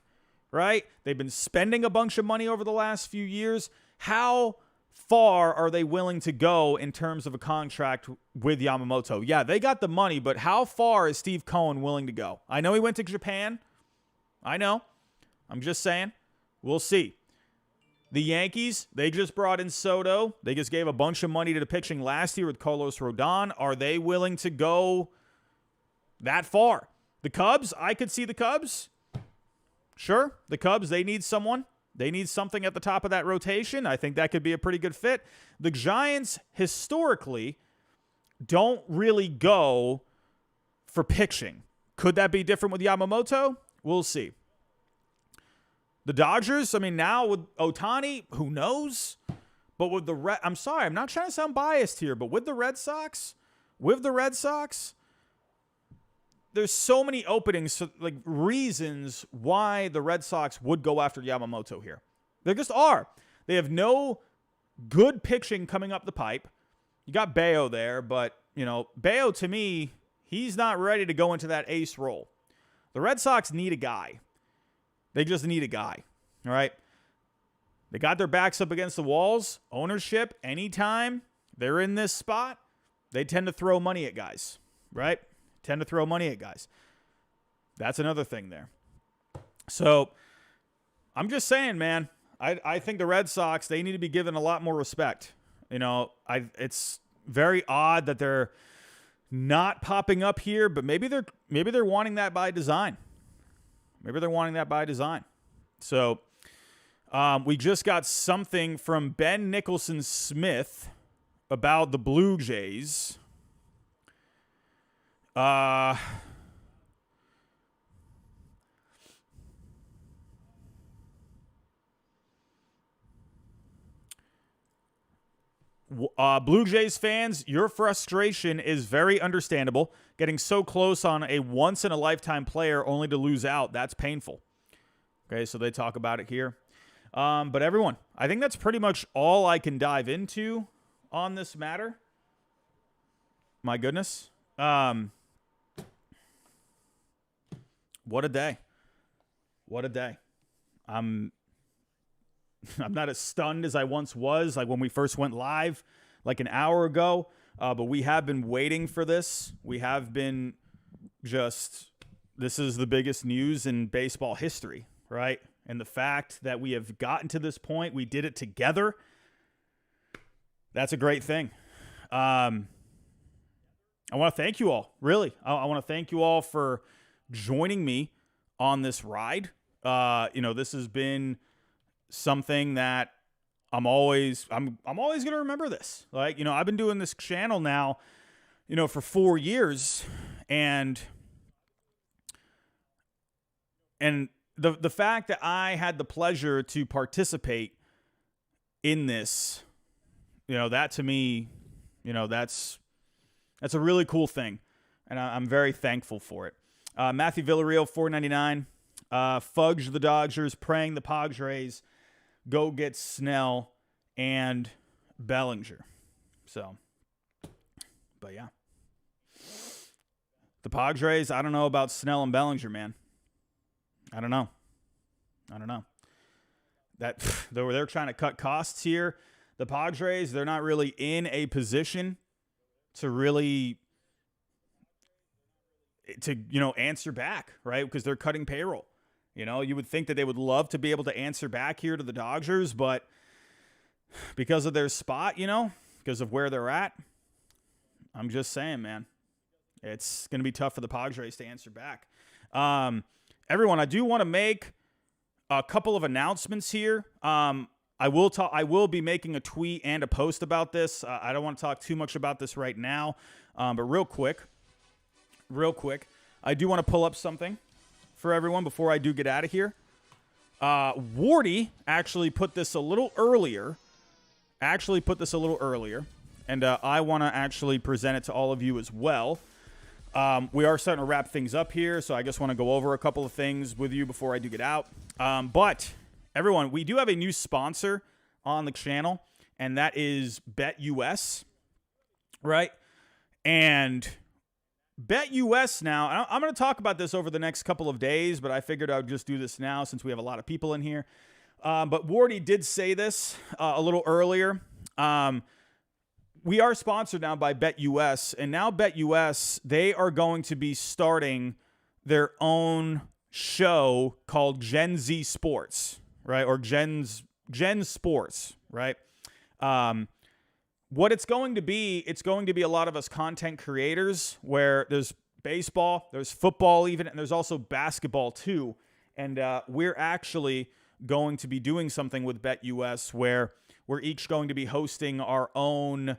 right? They've been spending a bunch of money over the last few years. How far are they willing to go in terms of a contract with Yamamoto? Yeah, they got the money, but how far is Steve Cohen willing to go? I know he went to Japan. I know. I'm just saying. We'll see. The Yankees, they just brought in Soto. They just gave a bunch of money to the pitching last year with Carlos Rodon. Are they willing to go that far? The Cubs, I could see the Cubs. Sure, the Cubs, they need someone. They need something at the top of that rotation. I think that could be a pretty good fit. The Giants, historically, don't really go for pitching. Could that be different with Yamamoto? We'll see. The Dodgers, I mean, now with Ohtani, who knows? But with the I'm sorry, I'm not trying to sound biased here, but with the Red Sox, there's so many openings, like reasons why the Red Sox would go after Yamamoto here. There just are. They have no good pitching coming up the pipe. You got Bayo there, but, Bayo to me, he's not ready to go into that ace role. The Red Sox need a guy. They just need a guy, all right? They got their backs up against the walls. Ownership, anytime they're in this spot, they tend to throw money at guys, right? That's another thing there. So I'm just saying, man, I think the Red Sox, they need to be given a lot more respect. It's very odd that they're not popping up here, but maybe they're wanting that by design. So we just got something from Ben Nicholson Smith about the Blue Jays. Blue Jays fans, your frustration is very understandable. Getting so close on a once-in-a-lifetime player only to lose out, that's painful. Okay, so they talk about it here. But everyone, I think that's pretty much all I can dive into on this matter. My goodness. What a day. I'm not as stunned as I once was, like when we first went live like an hour ago. But we have been waiting for this. This is the biggest news in baseball history, right? And the fact that we have gotten to this point, we did it together. That's a great thing. I want to thank you all, really. I want to thank you all for joining me on this ride. This has been something that I'm always going to remember this. Like, I've been doing this channel now, for 4 years, and the fact that I had the pleasure to participate in this, that to me, that's a really cool thing, and I'm very thankful for it. Matthew Villarreal, $4.99. Fudge the Dodgers, praying the Padres go get Snell and Bellinger. So, but yeah. The Padres, I don't know about Snell and Bellinger, man. I don't know. That they're trying to cut costs here. The Padres, they're not really in a position to really answer back, right? Because they're cutting payroll. You would think that they would love to be able to answer back here to the Dodgers, but because of their spot, because of where they're at, I'm just saying, man, it's going to be tough for the Padres to answer back. Everyone, I do want to make a couple of announcements here. I will be making a tweet and a post about this. I don't want to talk too much about this right now, but real quick, I do want to pull up something for everyone before I do get out of here. Wardy actually put this a little earlier. And I want to actually present it to all of you as well. We are starting to wrap things up here, so I just want to go over a couple of things with you before I do get out. But everyone, we do have a new sponsor on the channel, and that is BetUS, right? And BetUS now, I'm going to talk about this over the next couple of days, but I figured I would just do this now since we have a lot of people in here. But Wardy did say this a little earlier. We are sponsored now by BetUS, and now BetUS, they are going to be starting their own show called Gen Z Sports, right? Or Gen Sports, right? What it's going to be a lot of us content creators where there's baseball, there's football even, and there's also basketball too. And we're actually going to be doing something with BetUS where we're each going to be hosting our own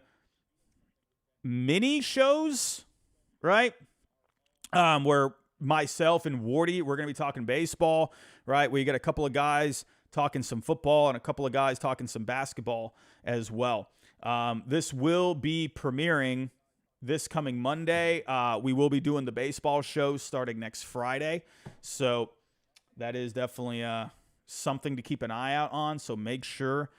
mini shows, right? Where myself and Wardy, we're going to be talking baseball, right? We got a couple of guys talking some football and a couple of guys talking some basketball as well. This will be premiering this coming Monday. We will be doing the baseball show starting next Friday. So that is definitely something to keep an eye out on. So make sure,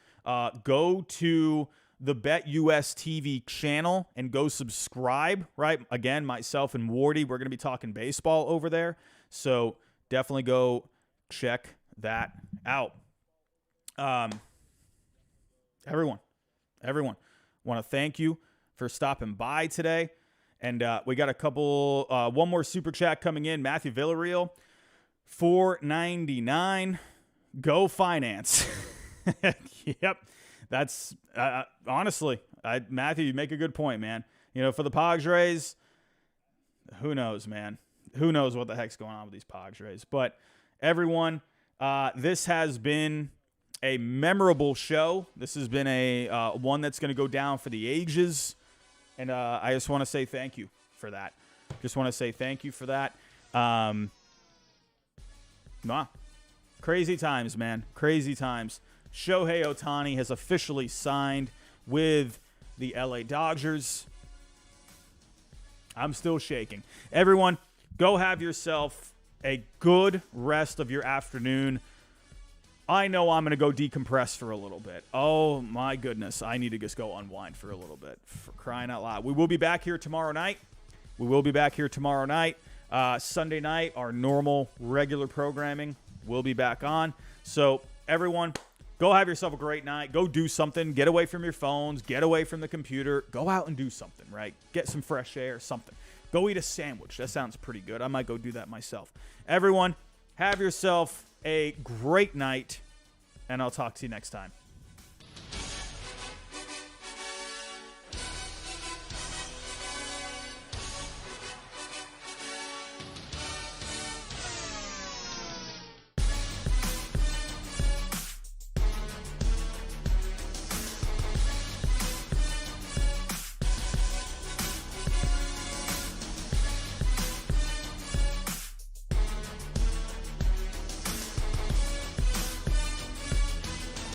go to the BetUS TV channel and go subscribe, right? Again, myself and Wardy, we're going to be talking baseball over there. So definitely go check that out. Everyone, want to thank you for stopping by today. And we got one more super chat coming in. Matthew Villarreal, $4.99. Go finance. Yep. That's honestly, Matthew, you make a good point, man. For the Padres, who knows, man? Who knows what the heck's going on with these Padres? But everyone, this has been a memorable show. This has been a one that's going to go down for the ages, and I just want to say thank you for that. Crazy times, man. Crazy times. Shohei Ohtani has officially signed with the LA Dodgers. I'm still shaking. Everyone, go have yourself a good rest of your afternoon. I know I'm going to go decompress for a little bit. Oh, my goodness. I need to just go unwind for a little bit. For crying out loud. We will be back here tomorrow night. Sunday night, our normal, regular programming will be back on. So, everyone, go have yourself a great night. Go do something. Get away from your phones. Get away from the computer. Go out and do something, right? Get some fresh air, something. Go eat a sandwich. That sounds pretty good. I might go do that myself. Everyone, have yourself a great night, and I'll talk to you next time.